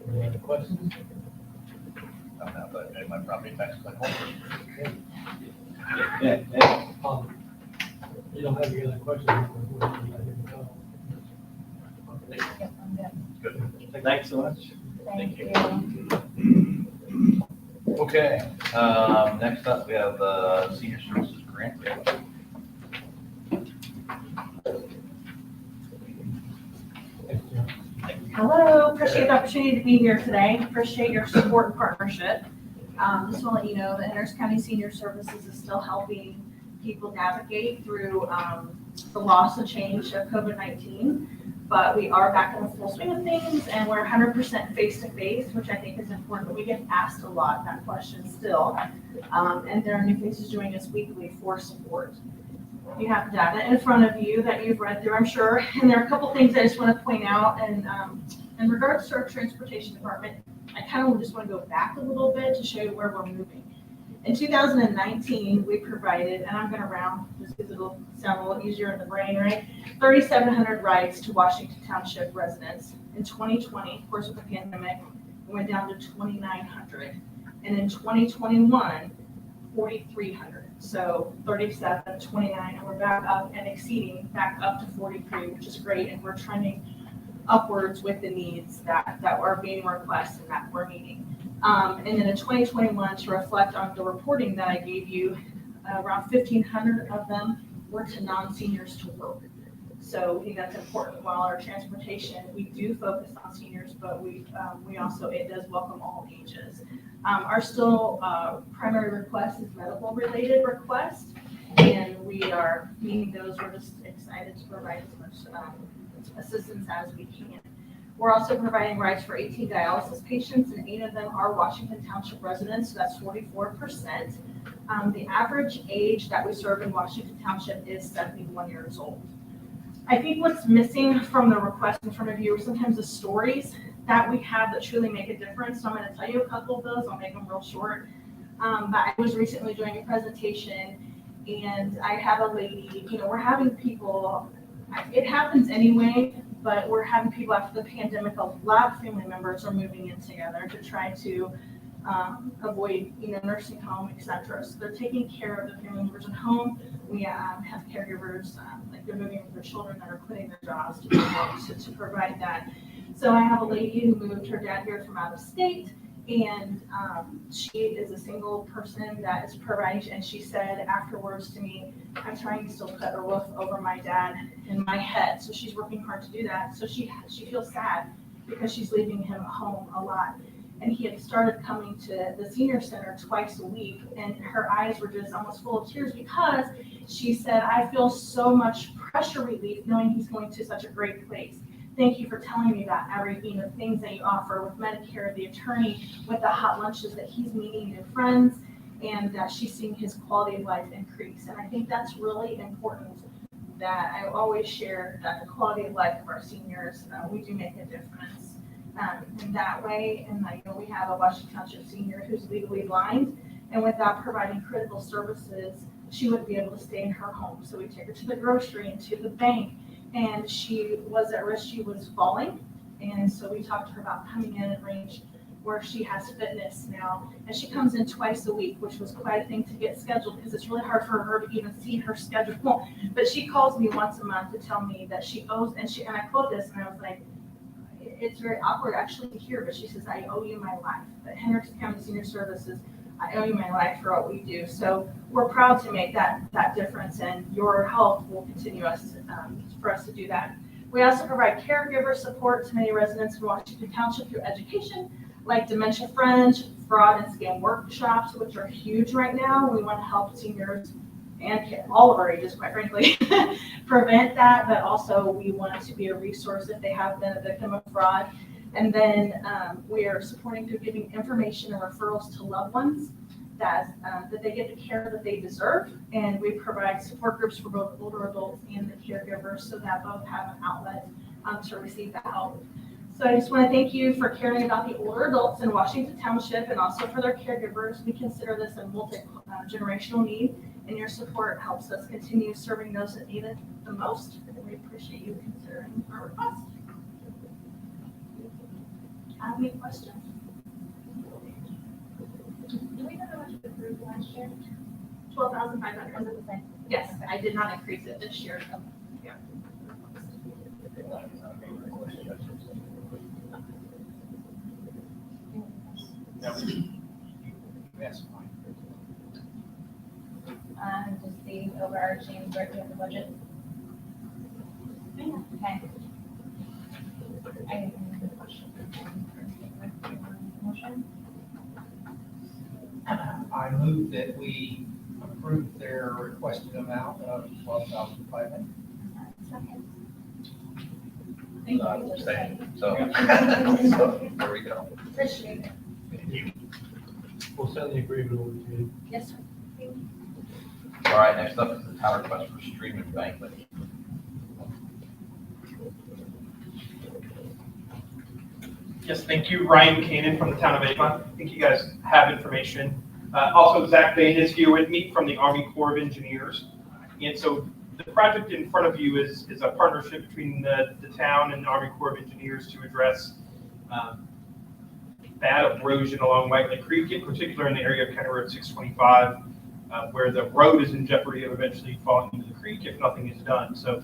Any other questions? I'm not, but my property tax is like home. You don't have any other questions? I didn't go. Yep, I'm good. Good. Thanks so much. Thank you. Okay, next up, we have the senior services grant. Thanks, Jim. Hello, appreciate the opportunity to be here today. Appreciate your support and partnership. Just want to let you know that Harris County Senior Services is still helping people navigate through the loss and change of COVID-19. But we are back in the full swing of things, and we're 100% face-to-face, which I think is important. We get asked a lot that question still. And there are new faces joining us weekly for support. You have data in front of you that you've read through, I'm sure. And there are a couple things I just want to point out. And in regards to our transportation department, I kind of just want to go back a little bit to show you where we're moving. In 2019, we provided, and I'm going to round just because it'll sound a little easier in the brain, right? 3,700 rides to Washington Township residents. In 2020, of course, with the pandemic, we went down to 2,900. And in 2021, 4,300. So 37, 29, and we're back up and exceeding back up to 43, which is great. And we're trending upwards with the needs that are being requested and that we're meeting. And then in 2021, to reflect on the reporting that I gave you, around 1,500 of them were to non-seniors to work. So I think that's important. While our transportation, we do focus on seniors, but we also, it does welcome all ages. Our still primary request is medical related requests, and we are meeting those. We're just excited to provide as much assistance as we can. We're also providing rides for 18 dialysis patients, and 8 of them are Washington Township residents, so that's 44%. The average age that we serve in Washington Township is 71 years old. I think what's missing from the request in front of you are sometimes the stories that we have that truly make a difference. So I'm going to tell you a couple of those. I'll make them real short. But I was recently doing a presentation, and I have a lady, we're having people, it happens anyway, but we're having people after the pandemic, a lot of family members are moving in together to try to avoid, nursing home, et cetera. So they're taking care of the family members at home. We have caregivers, like they're moving with their children that are quitting their jobs to be able to provide that. So I have a lady who moved her dad here from out of state, and she is a single person that is providing, and she said afterwards to me, I'm trying to still put a roof over my dad and my head. So she's working hard to do that. So she feels sad because she's leaving him at home a lot. And he had started coming to the senior center twice a week, and her eyes were just almost full of tears because she said, I feel so much pressure relief knowing he's going to such a great place. Thank you for telling me about everything, the things that you offer with Medicare, the attorney, with the hot lunches that he's meeting new friends, and that she's seeing his quality of life increase. And I think that's really important, that I always share that the quality of life of our seniors, we do make a difference in that way. And we have a Washington Township senior who's legally blind, and without providing critical services, she wouldn't be able to stay in her home. So we take her to the grocery and to the bank, and she was at risk. She was falling, and so we talked to her about coming in and arrange where she has fitness now. And she comes in twice a week, which was quite a thing to get scheduled because it's really hard for her to even see her schedule. But she calls me once a month to tell me that she owes, and I quote this, and I was like, it's very awkward actually to hear, but she says, I owe you my life. At Henderson County Senior Services, I owe you my life for what we do. So we're proud to make that difference, and your help will continue for us to do that. We also provide caregiver support to many residents in Washington Township through education, like Dementia Fringe, fraud and scam workshops, which are huge right now. We want to help seniors and all of our ages, quite frankly, prevent that, but also we want to be a resource if they have been a victim of fraud. And then we are supporting through giving information and referrals to loved ones that they get the care that they deserve. And we provide support groups for both older adults and the caregivers so that both have an outlet to receive that help. So I just want to thank you for caring about the older adults in Washington Township and also for their caregivers. We consider this a multi-generational need, and your support helps us continue serving those that need it the most. And we appreciate you considering our request. Any questions? Do we know how much we approved last year? 12,500. Was it the same? Yes, I did not increase it this year. Yeah. That's fine. Just the overarching breakdown of the budget. Okay. I have another question. Motion? I move that we approve their requested amount of $12,500. Second. Same. So there we go. Appreciate it. We'll send the agreement over to you. Yes, sir. All right, next up is the town request for stream embankment. Yes, thank you. Ryan Kanan from the town of Avon. I think you guys have information. Also, Zach Bain is here with me from the Army Corps of Engineers. And so the project in front of you is a partnership between the town and the Army Corps of Engineers to address bad erosion along White Lake Creek, in particular in the area of County Road 625, where the road is in jeopardy of eventually falling into the creek if nothing is done. So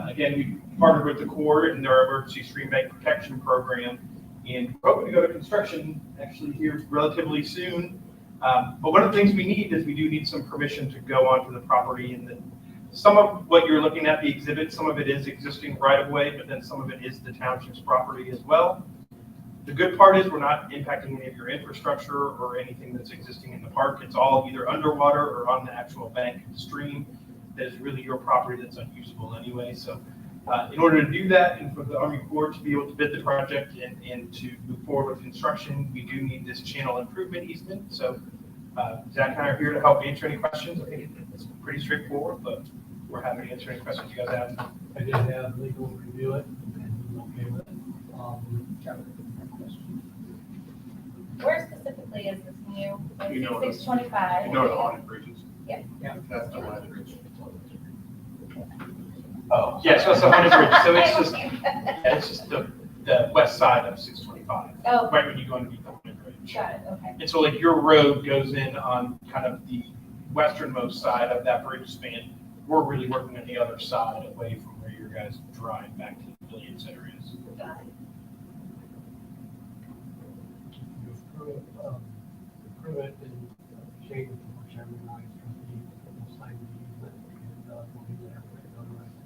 again, we partnered with the Corps in their emergency stream bank protection program, and we're hoping to go to construction actually here relatively soon. But one of the things we need is we do need some permission to go onto the property, and some of what you're looking at, the exhibit, some of it is existing right of way, but then some of it is the township's property as well. The good part is we're not impacting any of your infrastructure or anything that's existing in the park. It's all either underwater or on the actual bank of the stream that is really your property that's unusable anyway. So in order to do that, and for the Army Corps to be able to bid the project and to move forward with construction, we do need this channel improvement easement. So Zach and I are here to help answer any questions. I think it's pretty straightforward, but we're happy to answer any questions you guys have. I did have legal review it, and he's okay with it. Where specifically is this new? You know, 625. You know the haunted bridges? Yeah. Yeah. That's the haunted bridge. Oh. Yeah, so it's the haunted bridge. So it's just the west side of 625. Oh, Right when you go underneath the haunted bridge. got it, okay. And so like your road goes in on kind of the westernmost side of that bridge span. We're really working on the other side away from where your guys drive back to the Billion Center is. Got it. Approve it and shade it for chairman and I, trustee, will sign the easement, and we'll be there for it, otherwise.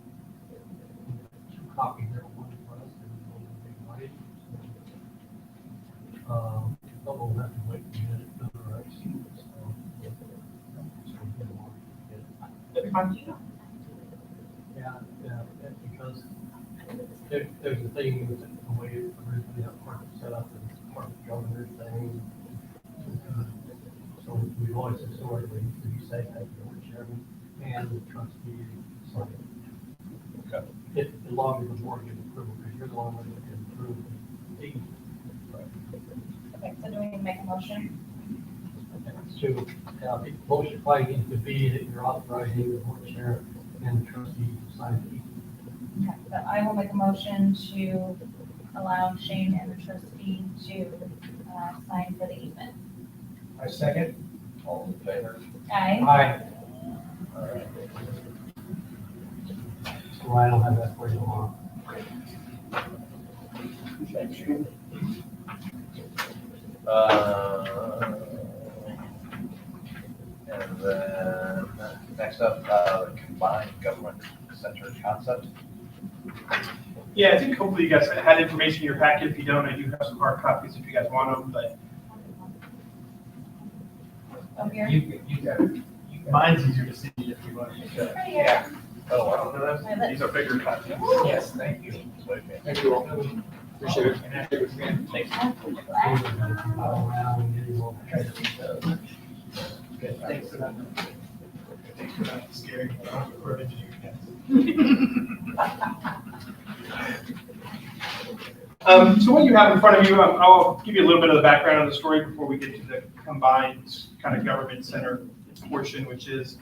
Two copies there, one for us and one will be mine. But we'll have to wait to get it notarized, so. That'd be fine. Yeah, because there's a thing with the way it originally that part was set up, and it's part of the governor thing. So we've always historically, to be safe, had the chairman and the trustee sign it. Okay. As long as the board gives approval, because you're the one that can approve the deed. Okay, so do we need to make a motion? To, the motion probably needs to be that you're authorizing the board chair and the trustee to sign the deed. Okay, so I will make a motion to allow Shane and the trustee to sign for the easement. I second. All in favor? Aye. Aye. All right. So I don't have that for you tomorrow. And then next up, combined government center concept. Yeah, I think hopefully you guys had information in your packet. If you don't, I do have some hard copies if you guys want them, but. Oh, here? You got it. Mine's easier to see if you want to use that. Right here. Oh, wow. These are bigger copies. Yes, thank you. Okay. Thank you all. Appreciate it. Thanks. All around, and we'll try to keep those. Okay, thanks for that. Thanks for that, scary. We're engineers, guys. So what you have in front of you, I'll give you a little bit of the background on the story before we get to the combined kind of government center portion, which is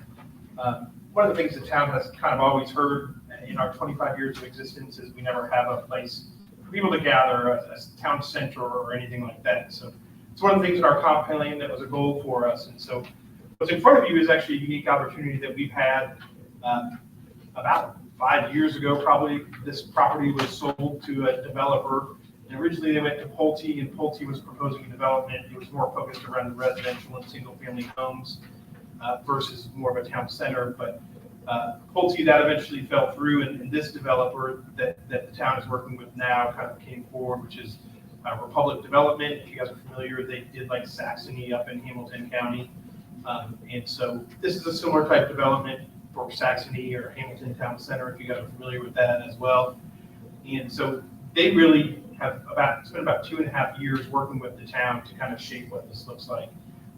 one of the things the town has kind of always heard in our 25 years of existence is we never have a place for people to gather, a town center or anything like that. So it's one of the things in our comp plan that was a goal for us. And so what's in front of you is actually a unique opportunity that we've had about 5 years ago, probably. This property was sold to a developer. And originally they went to Pulte, and Pulte was proposing a development. It was more focused around the residential and single family homes versus more of a town center. But Pulte, that eventually fell through, and this developer that the town is working with now kind of came forward, which is Republic Development. If you guys are familiar, they did like Saxony up in Hamilton County. And so this is a similar type development for Saxony or Hamilton Town Center, if you guys are familiar with that as well. And so they really have spent about 2.5 years working with the town to kind of shape what this looks like,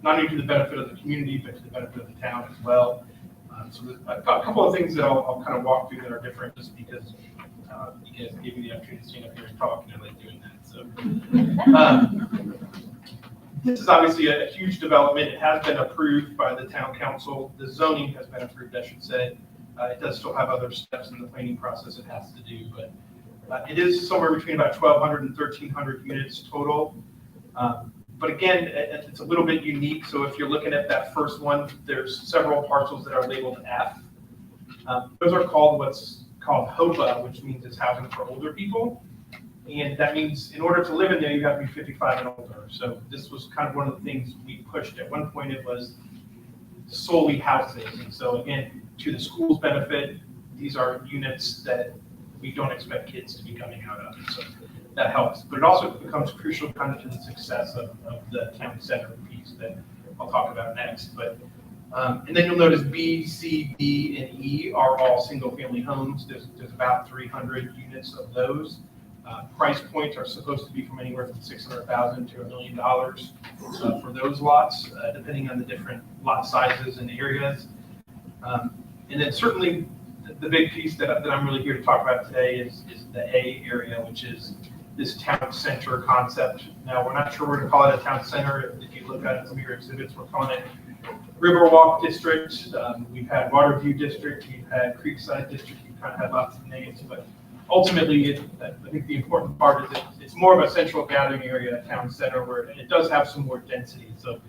not only to the benefit of the community, but to the benefit of the town as well. So there's a couple of things that I'll kind of walk through that are different just because you guys gave me the opportunity to stand up here and talk, and I like doing that. So this is obviously a huge development. It has been approved by the town council. The zoning has been approved, I should say. It does still have other steps in the planning process it has to do, but it is somewhere between about 1,200 and 1,300 units total. But again, it's a little bit unique. So if you're looking at that first one, there's several parcels that are labeled F. Those are called what's called HOPA, which means it's housing for older people. And that means in order to live in there, you have to be 55 and older. So this was kind of one of the things we pushed. At one point, it was solely houses. And so again, to the school's benefit, these are units that we don't expect kids to be coming out of. So that helps. But it also becomes crucial kind of to the success of the town center piece that I'll talk about next. But and then you'll notice B, C, D, and E are all single family homes. There's about 300 units of those. Price points are supposed to be from anywhere from $600,000 to $1 million for those lots, depending on the different lot sizes and areas. And then certainly the big piece that I'm really here to talk about today is the A area, which is this town center concept. Now, we're not sure we're going to call it a town center. If you look at some of your exhibits, we're calling it Riverwalk District. We've had Waterview District. We've had Creekside District. We kind of have lots of names, but ultimately, I think the important part is that it's more of a central gathering area, a town center, where it does have some more density. So,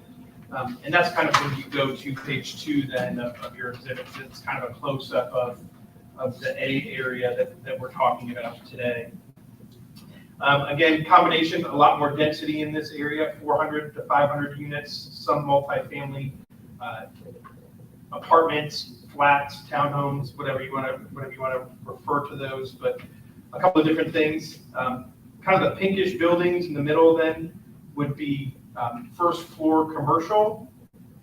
and that's kind of when you go to page 2 then of your exhibits. It's kind of a close-up of the A area that we're talking about today. Again, combination, a lot more density in this area, 400 to 500 units, some multifamily apartments, flats, townhomes, whatever you want to refer to those. But a couple of different things. Kind of the pinkish buildings in the middle then would be first floor commercial,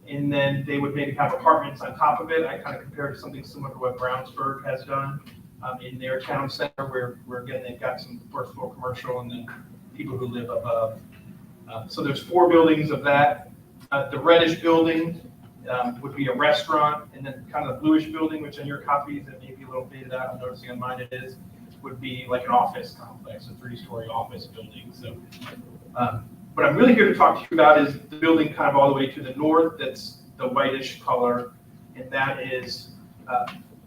and then they would maybe have apartments on top of it. I kind of compared to something similar to what Brownsburg has done in their town center, where again they've got some first floor commercial and then people who live above. So there's 4 buildings of that. The reddish building would be a restaurant, and then kind of the bluish building, which in your copies it may be a little faded out. I'm noticing on mine it is, would be like an office complex, a 3-story office building. So what I'm really here to talk to you about is the building kind of all the way to the north. That's the whitish color, and that is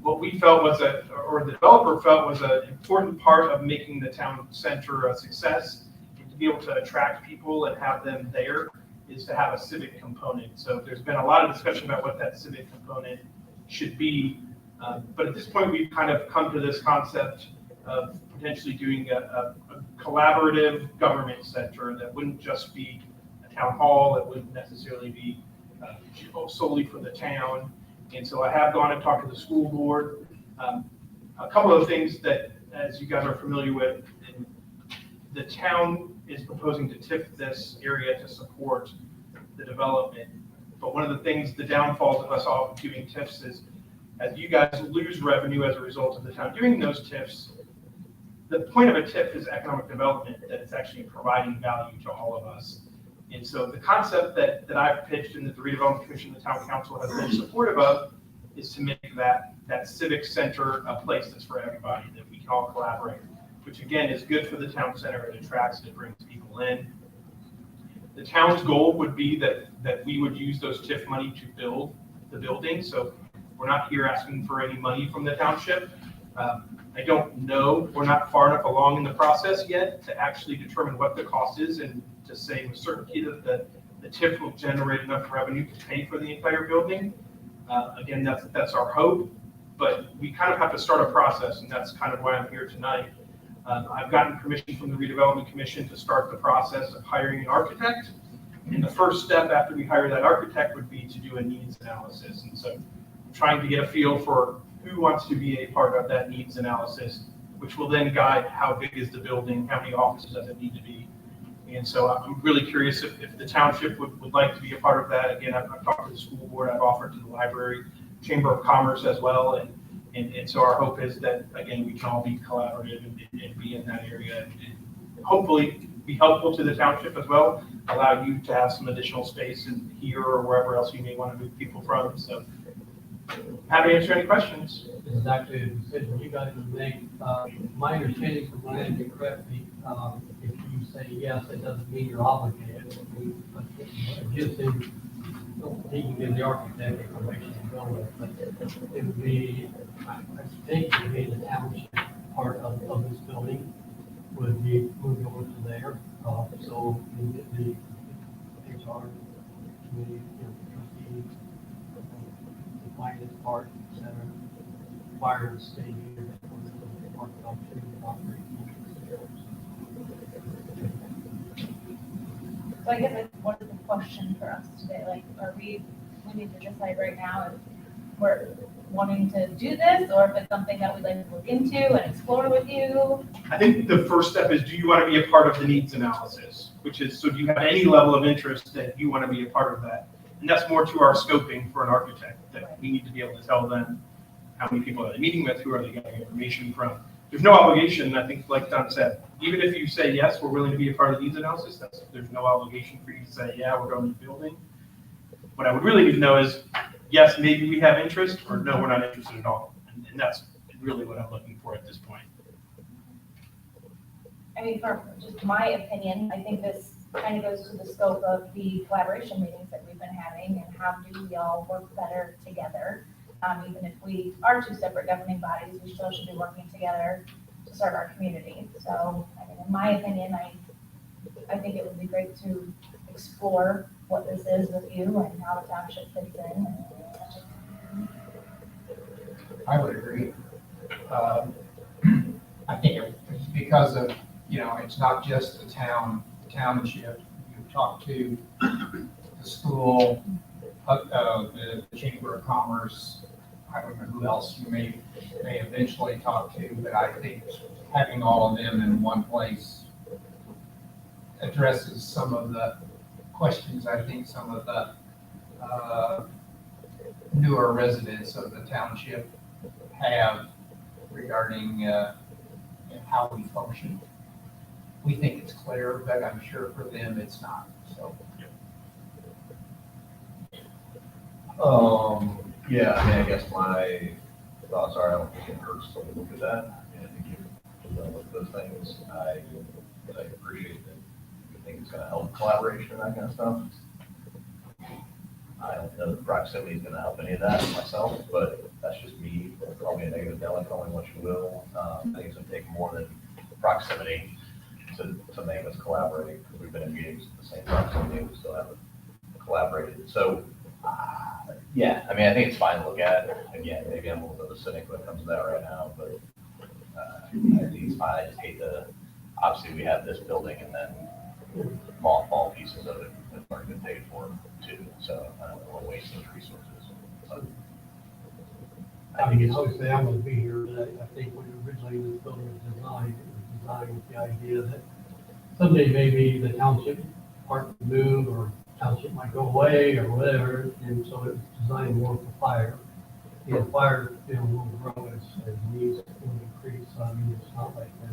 what we felt was or the developer felt was an important part of making the town center a success, and to be able to attract people and have them there is to have a civic component. So there's been a lot of discussion about what that civic component should be. But at this point, we've kind of come to this concept of potentially doing a collaborative government center that wouldn't just be a town hall, it wouldn't necessarily be solely for the town. And so I have gone and talked to the school board. A couple of things that, as you guys are familiar with, the town is proposing to tip this area to support the development. But one of the things, the downfalls of us all doing TIFs is, as you guys lose revenue as a result of the town doing those TIFs, the point of a TIF is economic development, that it's actually providing value to all of us. And so the concept that I've pitched and that the redevelopment commission and the town council has been supportive of is to make that civic center a place that's for everybody, that we can all collaborate, which again is good for the town center. It attracts, it brings people in. The town's goal would be that we would use those TIF money to build the building. So we're not here asking for any money from the township. I don't know, we're not far enough along in the process yet to actually determine what the cost is and to say with certainty that the TIF will generate enough revenue to pay for the entire building. Again, that's our hope, but we kind of have to start a process, and that's kind of why I'm here tonight. I've gotten permission from the redevelopment commission to start the process of hiring an architect. And the first step after we hire that architect would be to do a needs analysis. And so I'm trying to get a feel for who wants to be a part of that needs analysis, which will then guide how big is the building, how many offices does it need to be. And so I'm really curious if the township would like to be a part of that. Again, I've talked to the school board, I've offered to the library, Chamber of Commerce as well. And so our hope is that, again, we can all be collaborative and be in that area and hopefully be helpful to the township as well, allow you to have some additional space in here or wherever else you may want to move people from. So happy to answer any questions. This is actually a decision you guys would make. My understanding from my end, correct me, if you say yes, it doesn't mean you're obligated. It gives him, he can give the architect information to go with, but it would be, I think it would be the township part of this building would be moved over to there. So the HR committee, trustees, the finance part, et cetera, fire and stay here, part of the operating. So I guess what is the question for us today? Like, we need to decide right now if we're wanting to do this or if it's something that we'd like to look into and explore with you? I think the first step is, do you want to be a part of the needs analysis? Which is, so do you have any level of interest that you want to be a part of that? And that's more to our scoping for an architect, that we need to be able to tell them how many people are they meeting with, who are they getting information from. There's no obligation, I think, like Don said, even if you say, yes, we're willing to be a part of the needs analysis, there's no obligation for you to say, yeah, we're going to the building. What I would really need to know is, yes, maybe we have interest, or no, we're not interested at all. And that's really what I'm looking for at this point. I mean, for just my opinion, I think this kind of goes to the scope of the collaboration meetings that we've been having and how do we all work better together. Even if we are two separate governing bodies, we still should be working together to serve our community. So, I mean, in my opinion, I think it would be great to explore what this is with you and how the township fits in. I would agree. I think it's because of, it's not just the township. You talk to the school, the Chamber of Commerce. I don't know who else you may eventually talk to, but I think having all of them in one place addresses some of the questions I think some of the newer residents of the township have regarding how we function. We think it's clear, but I'm sure for them it's not. So. Yeah, I mean, I guess my thoughts are, I don't think it hurts to look at that. And I think if you look at those things, I appreciate that you think it's gonna help collaboration and that kind of stuff. I don't know that proximity is gonna help any of that myself, but that's just me. Call me a negative Nelly, call me what you will. I think it's gonna take more than proximity to make us collaborate, because we've been in meetings at the same time, so we still haven't collaborated. So, yeah, I mean, I think it's fine to look at. Again, maybe I'm a little bit of a cynic when it comes to that right now, but I think it's fine. I just hate to, obviously, we have this building and then mothball pieces of it that aren't been paid for too. So I don't want to waste those resources. But I think it's, obviously I'm gonna be here, but I think when originally this building was designed, it was designed with the idea that someday maybe the township part would move, or township might go away, or whatever, and so it was designed more for fire. And fire, will grow as needs will increase, so I mean, it's not like they,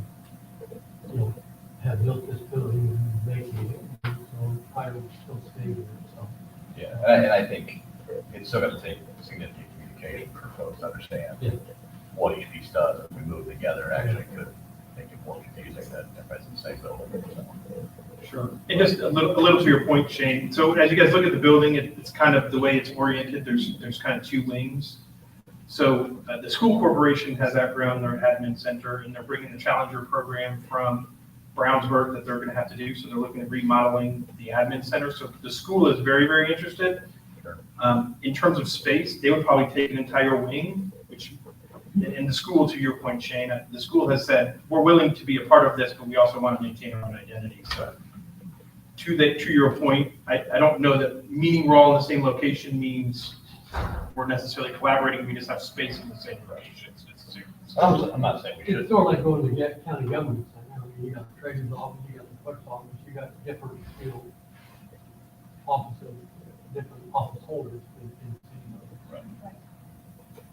have built this building and vacated it, so fire will still stay there, so. yeah, and I think it's still going to take significant communication for folks to understand Yeah. what each piece does. If we move together, actually could make it more confusing that everybody's in the same building. Sure. And just a little to your point, Shane. So as you guys look at the building, it's kind of the way it's oriented. There's kind of two wings. So the school corporation has that around their admin center, and they're bringing the Challenger program from Brownsburg that they're going to have to do. So they're looking at remodeling the admin center. So the school is very, very interested. Sure. In terms of space, they would probably take an entire wing, which, in the school, to your point, Shane, the school has said, we're willing to be a part of this, but we also want to maintain our own identity. So to your point, I don't know that meaning we're all in the same location means we're necessarily collaborating. We just have space in the same direction. I'm not saying we should. It's sort of like going to get county government center. I mean, you got the treasurer's office, you got the clerk's office, you got different, offices, different office holders in the city.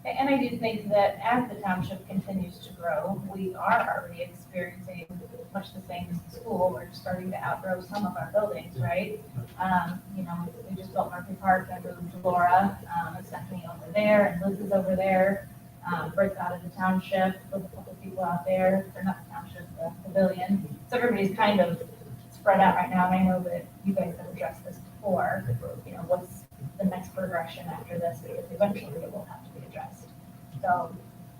And I do think that as the township continues to grow, we are already experiencing much the same as the school. We're starting to outgrow some of our buildings, right? We just built Murphy Park, I moved Laura, and Stephanie over there, and Liz is over there. Britt's out of the township with a couple people out there, or not the township, the pavilion. So everybody's kind of spread out right now, and I know that you guys have addressed this before. What's the next progression after this, because eventually it will have to be addressed. So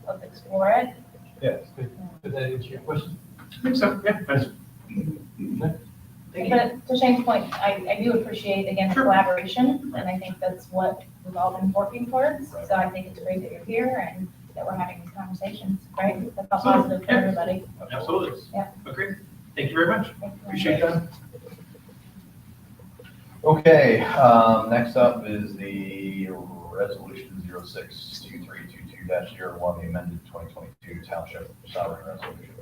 let's explore it. Yes. Did that answer your question? I think so, yeah. But to Shane's point, I do appreciate, again, the collaboration, and I think that's what we've all been working towards. So I think it's great that you're here and that we're having these conversations, right? That's all positive for everybody. Absolutely. Yeah. Okay. Thank you very much. Thank you very Appreciate much. that. Okay, next up is the resolution 062322-01, the amended 2022 Township Salary Resolution.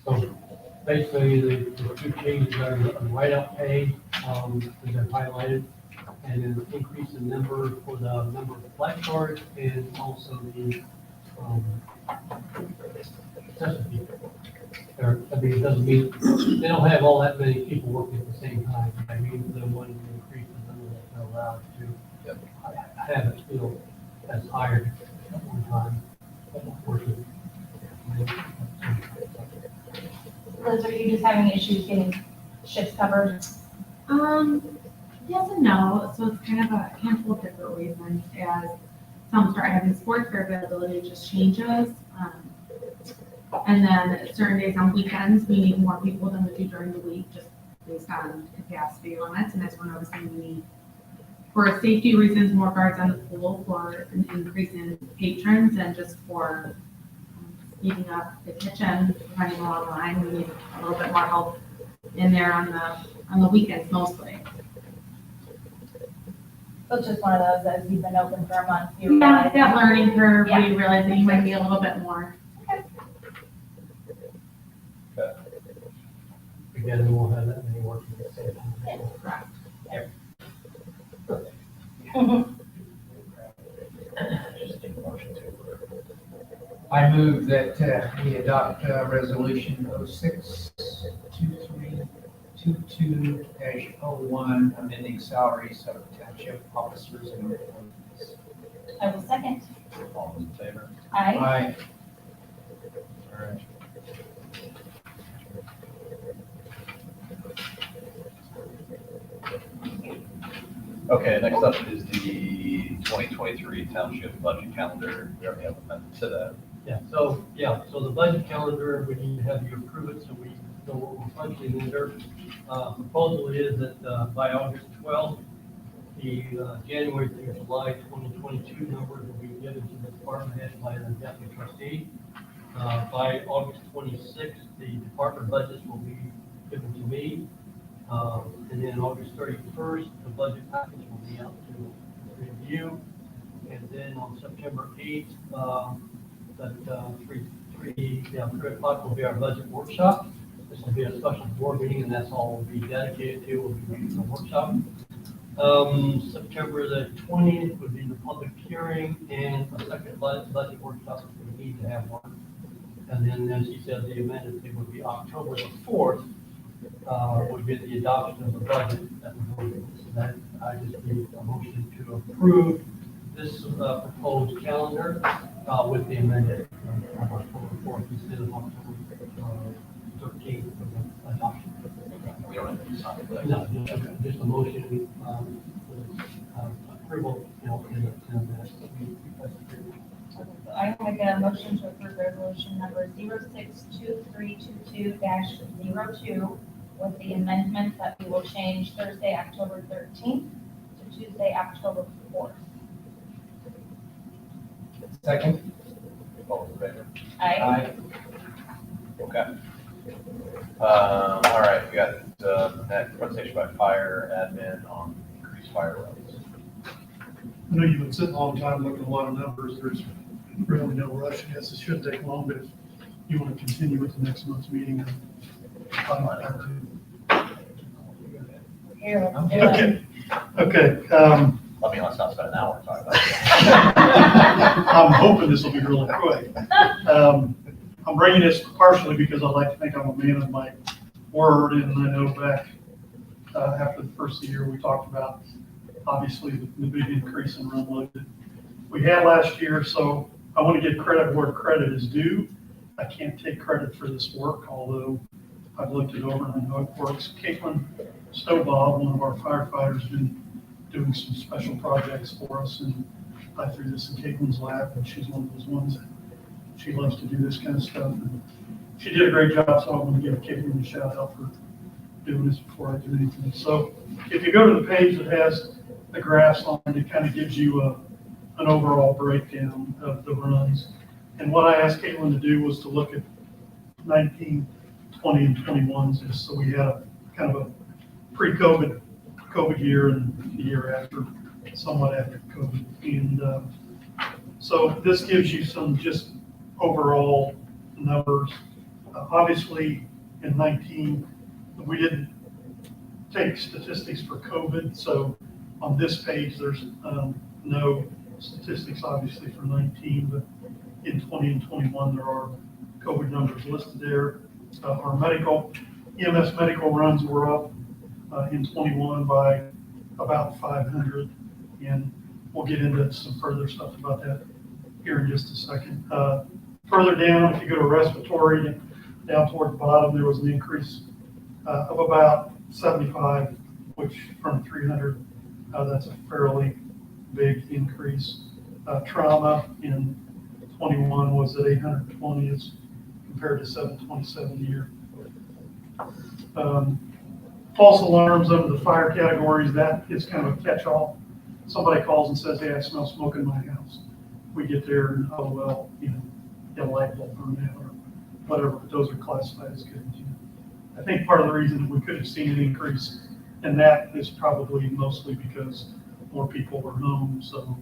So basically, the two changes are the write-up pay, has been highlighted, and an increase in number for the number of flat cards, and also the, assessment people. It doesn't mean, they don't have all that many people working at the same time. I mean, they want to increase the number that they're allowed to have it, as hired at one time, working. Liz, are you just having issues getting shifts covered? Yes and no. So it's kind of a handful of different reasons. As some start having sports, their availability just changes. And then certain days on weekends, we need more people than we do during the week, just based on capacity limits. And as we're noticing, we need, for safety reasons, more guards on the pool for an increase in patrons, and just for speeding up the kitchen, running along the line. We need a little bit more help in there on the weekends mostly. So it's just one of those, as you've been open for a month. Yeah, that learning curve, Yeah. we realize that you might be a little bit more. Again, we won't have that many working at the same time. Correct. Just take a motion to approve. I move that we adopt resolution 062322-01, amending salaries of township officers and employees. I will second. All those in favor? Aye. Aye. All right. Okay, next up is the 2023 Township Budget Calendar. We already have amendments to that. So the budget calendar, we need to have you approve it, so we So what we're punching in there, proposal is that by August 12th, the January through July 2022 numbers will be given to the department head by the deputy trustee. By August 26th, the department budgets will be given to me. And then August 31st, the budget package will be out to review. And then on September 8th, at 3 o'clock will be our budget workshop. This will be a special board meeting, and that's all we'll be dedicated to, will be the workshop. September the 20th would be the public hearing and a second budget workshop if we need to have one. And then, as he said, the amended thing would be October the 4th, would be the adoption of the budget that we're voting. So that, I just need a motion to approve this proposed calendar with the amended of October 4th instead of October 13th for the adoption. We don't have to sign it. No, just a motion, approval, I will make a motion to approve resolution number 062322-02 with the amendment that we will change Thursday, October 13th to Tuesday, October 4th. Second? All in favor? Aye. Okay. All right, we got that presentation by fire admin on increased fire levels. I know you've been sitting a long time looking at a lot of numbers. There's really no rush. I guess it shouldn't take long, but if you want to continue with the next month's meeting, I'm happy Here, let's do it. to. Okay. Let me on, not spend an hour talking about it. I'm hoping this will be really quick. I'm bringing this partially because I like to think I'm a man of my word, and I know back after the first of the year, we talked about obviously the big increase in run load that we had last year. So I want to give credit where credit is due. I can't take credit for this work, although I've looked it over and I know it works. Caitlin Stovall, one of our firefighters, has been doing some special projects for us, and I threw this in Caitlin's lap, and she's one of those ones that she loves to do this kind of stuff. And she did a great job, so I want to give Caitlin a shout out for doing this before I do anything. So if you go to the page that has the graphs on it, it kind of gives you an overall breakdown of the runs. And what I asked Caitlin to do was to look at 19, 20, and 21s, just so we had a kind of a pre-COVID year and the year after, somewhat after COVID. And so this gives you some just overall numbers. Obviously, in 19, we didn't take statistics for COVID, so on this page, there's no statistics obviously for 19, but in 20 and 21, there are COVID numbers listed there. Our EMS medical runs were up in 21 by about 500, and we'll get into some further stuff about that here in just a second. Further down, if you go to respiratory, down toward the bottom, there was an increase of about 75, which from 300, that's a fairly big increase. Trauma in 21 was at 820 as compared to 727 a year. False alarms under the fire categories, that is kind of a catch-all. Somebody calls and says, hey, I smell smoke in my house. We get there and, oh, well, get a light bulb burned out or whatever, but those are classified as good. I think part of the reason that we could have seen an increase in that is probably mostly because more people were home, so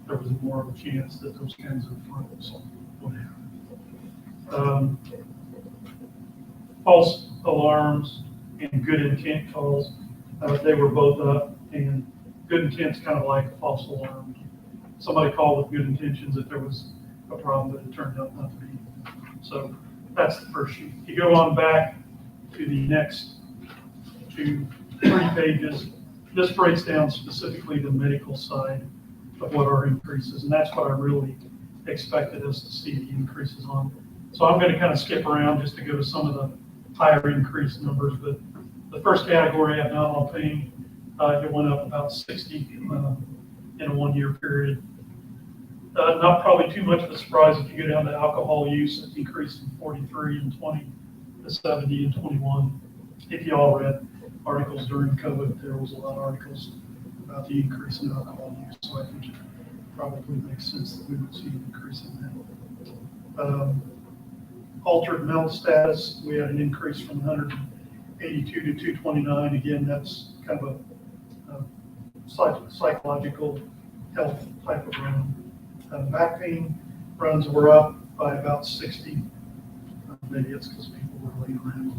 there was more of a chance that those kinds of throws would happen. False alarms and good intent calls, they were both up, and good intent's kind of like a false alarm. Somebody called with good intentions that there was a problem, but it turned out not to be. So that's the first sheet. You go on back to the next 2-3 pages. This breaks down specifically the medical side of what our increases, and that's what I really expected us to see the increases on. So I'm going to kind of skip around just to go to some of the higher increase numbers, but the first category, abdominal pain, it went up about 60 in a 1-year period. Not probably too much of a surprise if you go down to alcohol use, it increased from 43 in 20 to to 70 in 21. If you all read articles during COVID, there was a lot of articles about the increase in alcohol use. So I think it probably makes sense that we would see an increase in that. Altered mental status, we had an increase from 182 to 229. Again, that's kind of a psychological health type of run. Back pain runs were up by about 60. Maybe it's because people were laying around.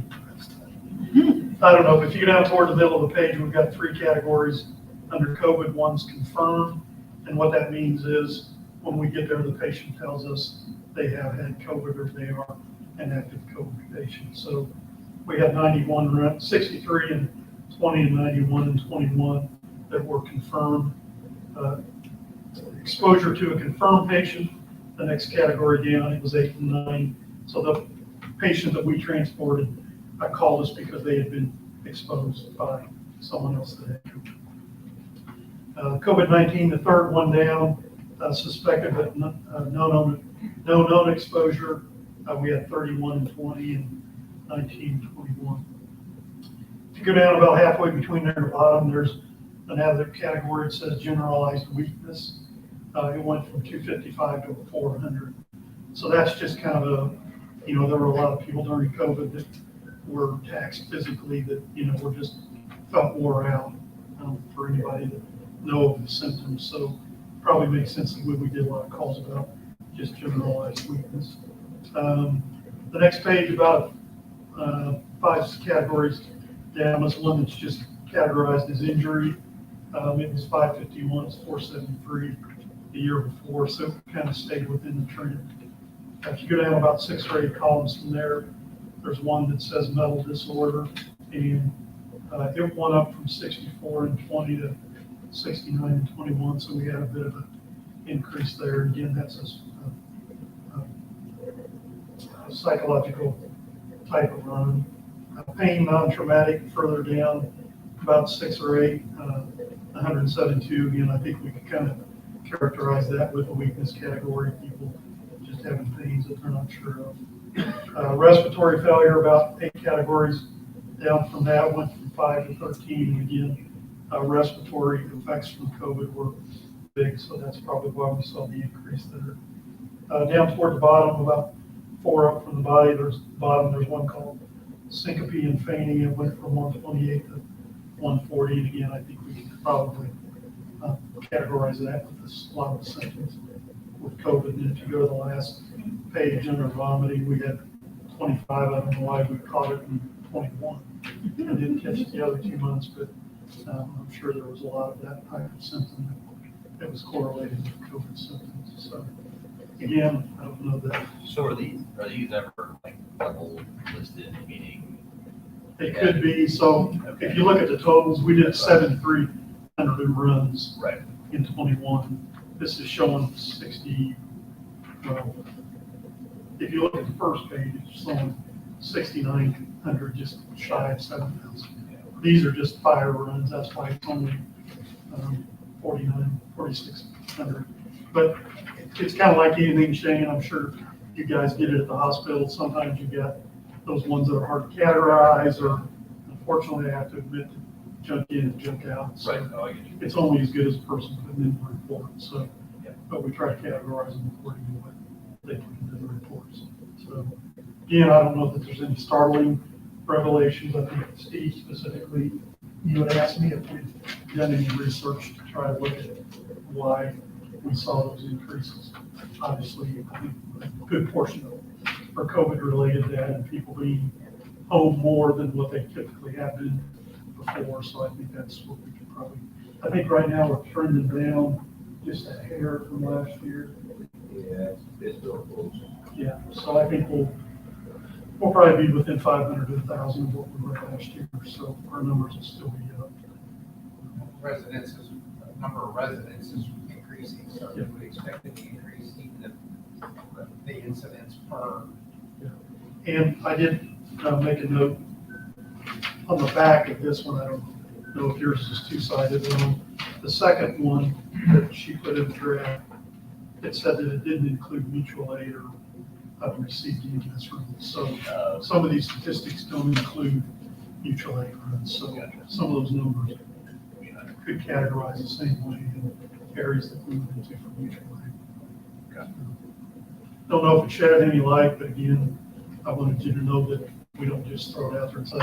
I don't know, but if you go down toward the middle of the page, we've got 3 categories under COVID. One's confirmed, and what that means is when we get there, the patient tells us they have had COVID or they are an active COVID patient. So we had 91, 63 and 20 and 91 and 21 that were confirmed. Exposure to a confirmed patient, the next category down, it was 8 and 9. So the patient that we transported called us because they had been exposed by someone else that had COVID. COVID-19, the third one down, suspected but no known exposure. We had 31 and 20 and 19 and 21. If you go down about halfway between there and the bottom, there's another category that says generalized weakness. It went from 255 to 400. So that's just kind of a, there were a lot of people during COVID that were taxed physically that, were just felt wore out for anybody that know of the symptoms. So probably makes sense that we did a lot of calls about just generalized weakness. The next page, about 5 categories down, is one that's just categorized as injury. It was 551, it's 473 the year before, so it kind of stayed within the trend. If you go down about 6 or 8 columns from there, there's one that says mental disorder, and it went up from 64 and 20 to 69 and 21, so we had a bit of an increase there. Again, that's a psychological type of run. Pain, non-traumatic, further down, about 6 or 8, 172. Again, I think we could kind of characterize that with a weakness category, people just having pains that they're not sure of. Respiratory failure, about 8 categories down from that, went from 5 to 13. And again, respiratory effects from COVID were big, so that's probably why we saw the increase there. Down toward the bottom, about 4 up from the body, there's one called syncope and fainting. It went from 128 to 140. And again, I think we can probably categorize that with a lot of the symptoms with COVID. And if you go to the last page under vomiting, we had 25. I don't know why we caught it in 21. I didn't catch the other 2 months, but I'm sure there was a lot of that type of symptom that was correlated with COVID symptoms. So again, I don't know that. So are these ever like level listed, meaning? It could be. So if you look at the totals, we did 7,300 runs right in 21. This is showing 60. Well, if you look at the first page, it's showing 6,900, just shy of 7,000. These are just fire runs. That's why it's only 4,600. But it's kind of like anything, Shane. I'm sure you guys get it at the hospital. Sometimes you get those ones that are hard to categorize, or unfortunately, I have to admit, junk in and junk out. So right. Oh, it's only as good as a person putting in the report. So, but we try to categorize them according to what they put into the reports. So again, I don't know that there's any startling revelations. I think Steve specifically, you had asked me if we've done any research to try to look at why we saw those increases. Obviously, I think a good portion of them are COVID related to that and people being home more than what they typically have been before. So I think that's what we could probably, I think right now we're trending down just a hair from last year. Yeah, it's still close. Yeah, so I think we'll probably be within 500 to 1,000 of what we were last year. So our numbers will still be up. Number of residents is increasing, so we would expect it to increase even if the incidents per. And I did make a note on the back of this one. I don't know if yours is two-sided. The second one that she put in the draft, it said that it didn't include mutual aid or have received EMS runs. So some of these statistics don't include mutual aid runs, so some of those numbers could categorize the same way in areas that we went into for mutual aid. Don't know if it shed any light, but again, I wanted you to know that we don't just throw it out there and say,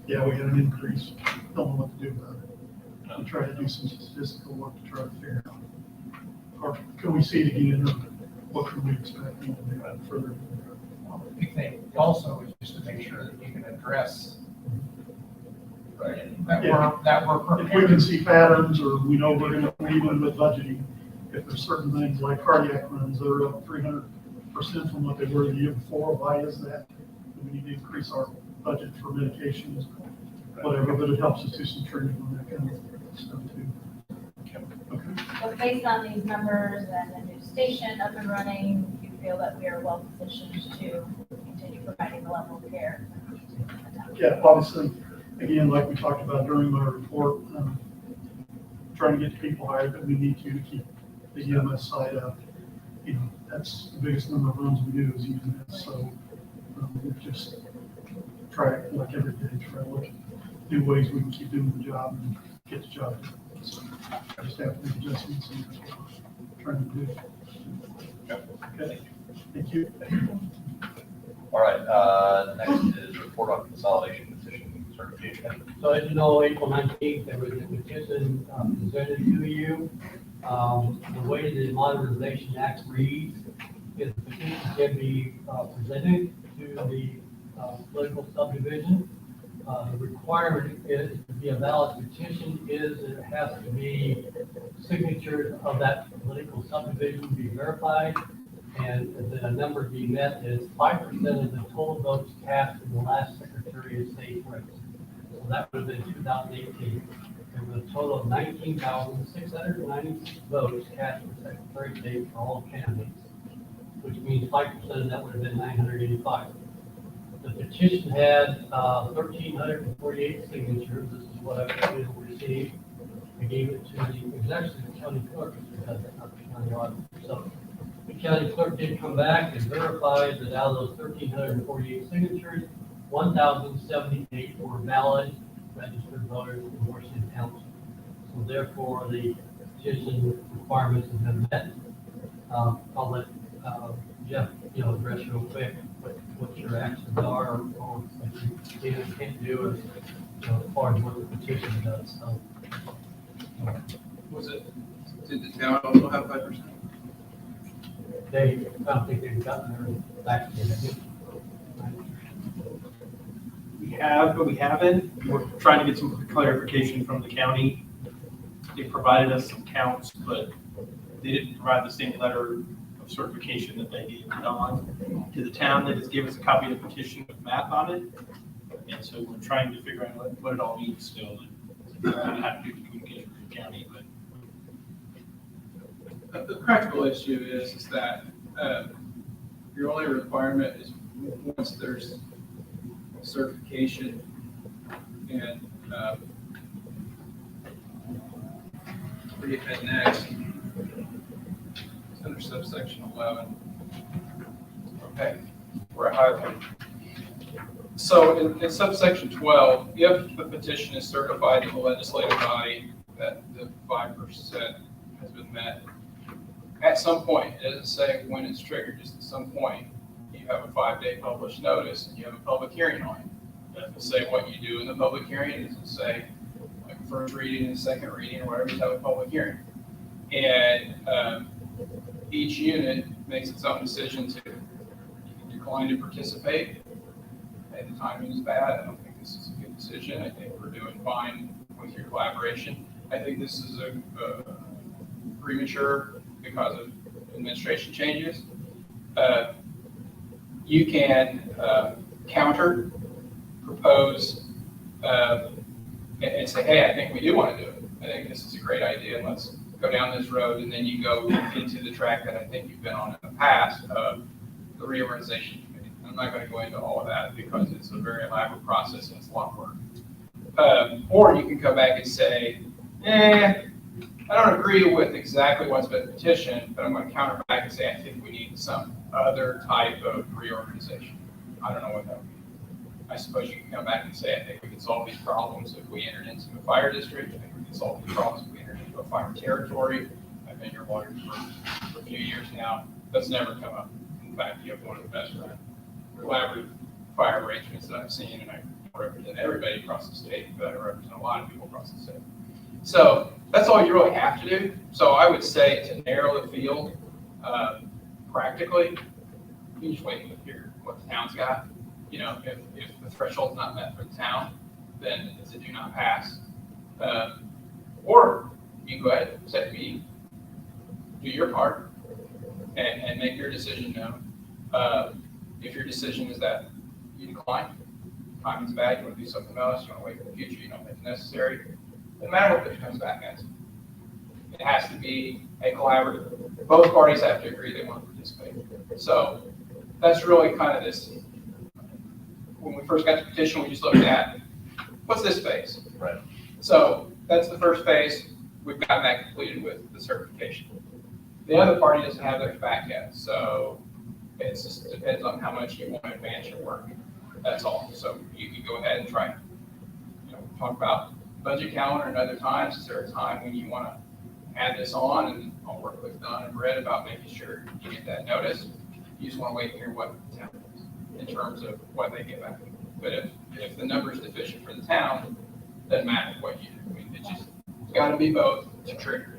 yeah, we had an increase, don't know what to do about it. We try to do some statistical work to try to figure out, or can we see it again, or what can we expect further? The big thing also is just to make sure that you can address that we're If we can see patterns, or we know we're gonna leave them with budgeting, if there's certain things like cardiac runs, they're up 300% from what they were the year before, why is that? We need to increase our budget for medications, whatever, but it helps us do some training on that kind of stuff too. Okay. So based on these numbers and the new station up and running, you feel that we are well positioned to continue providing the level of care? Yeah, obviously, again, like we talked about during my report, trying to get people hired that we need to keep the EMS side up. You know, that's the biggest number of runs we do is EMS, so we just try, like every day, try to look at new ways we can keep doing the job and get the job done. So I just have to make adjustments and that's what we're trying to do. Okay, thank you. All right, next is report on consolidation petition certification. So as you know, April 19th, there was a petition presented to you. The way the Modernization Act reads is the petition can be presented to the political subdivision. The requirement is to be a valid petition is it has to be signatures of that political subdivision be verified, and the number to be met is 5% of the total votes cast in the last Secretary of State race. So that would have been 2018. There was a total of 19,696 votes cast for Secretary of State for all candidates, which means 5% of that would have been 985. The petition had 1,348 signatures. This is what I received. I gave it to the county clerk, because that's not the county auditor. So the county clerk did come back and verified that out of those 1,348 signatures, 1,078 were valid registered voters in Washington Township. So therefore, the petition requirements have been met. I'll let Jeff, address real quick what your actions are, or what you can and can't do as far as what the petition does. So, Did the town also have 5%? I don't think they've gotten their back yet. We have, but we haven't. We're trying to get some clarification from the county. They provided us some counts, but they didn't provide the same letter of certification that they did to the town. They just gave us a copy of the petition with math on it. And so we're trying to figure out what it all means still and how to do the communication with the county. But The practical issue is that your only requirement is once there's certification and forget that next. It's under subsection 11. Okay, we're highlighting. So in subsection 12, if the petition is certified in the legislative body that the 5% has been met, at some point, it doesn't say when it's triggered, just at some point, you have a 5-day published notice and you have a public hearing on it. It doesn't say what you do in the public hearing. It doesn't say like first reading and second reading or whatever, just have a public hearing. And each unit makes its own decision to decline to participate. Okay, the timing is bad. I don't think this is a good decision. I think we're doing fine with your collaboration. I think this is a premature because of administration changes. You can counter, propose, and say, hey, I think we do want to do it. I think this is a great idea, and let's go down this road. And then you go into the track that I think you've been on in the past of the reorganization committee. I'm not going to go into all of that because it's a very elaborate process and it's a lot of work. Or you can come back and say, I don't agree with exactly what's been petitioned, but I'm going to counter back and say I think we need some other type of reorganization. I don't know what that would be. I suppose you can come back and say, I think we can solve these problems if we entered into a fire district. I think we can solve these problems if we entered into a fire territory. I've been your lawyer for a few years now. That's never come up. In fact, you have one of the best collaborative fire arrangements that I've seen, and I represent everybody across the state, but I represent a lot of people across the state. So that's all you really have to do. So I would say to narrow the field, practically, you just wait and hear what the town's got. You know, if the threshold's not met for the town, then it's a do not pass. Or you can go ahead and set a meeting, do your part, and make your decision known. If your decision is that you decline, timing's bad, you want to do something else, you want to wait for the future, you don't think it's necessary, no matter what it comes back as. It has to be a collaborative. Both parties have to agree they want to participate. So that's really kind of this. When we first got the petition, we just looked at what's this phase. Right. So that's the first phase. We've gotten that completed with the certification. The other party doesn't have their back yet, so it just depends on how much you want to advance your work. That's all. So you can go ahead and try, talk about budget calendar and other times. Is there a time when you want to add this on? And I'll work with Don and Brett about making sure you get that notice. You just want to wait and hear what the town is in terms of what they get back. But if the number is deficient for the town, doesn't matter what you do. I mean, it's got to be both to trigger.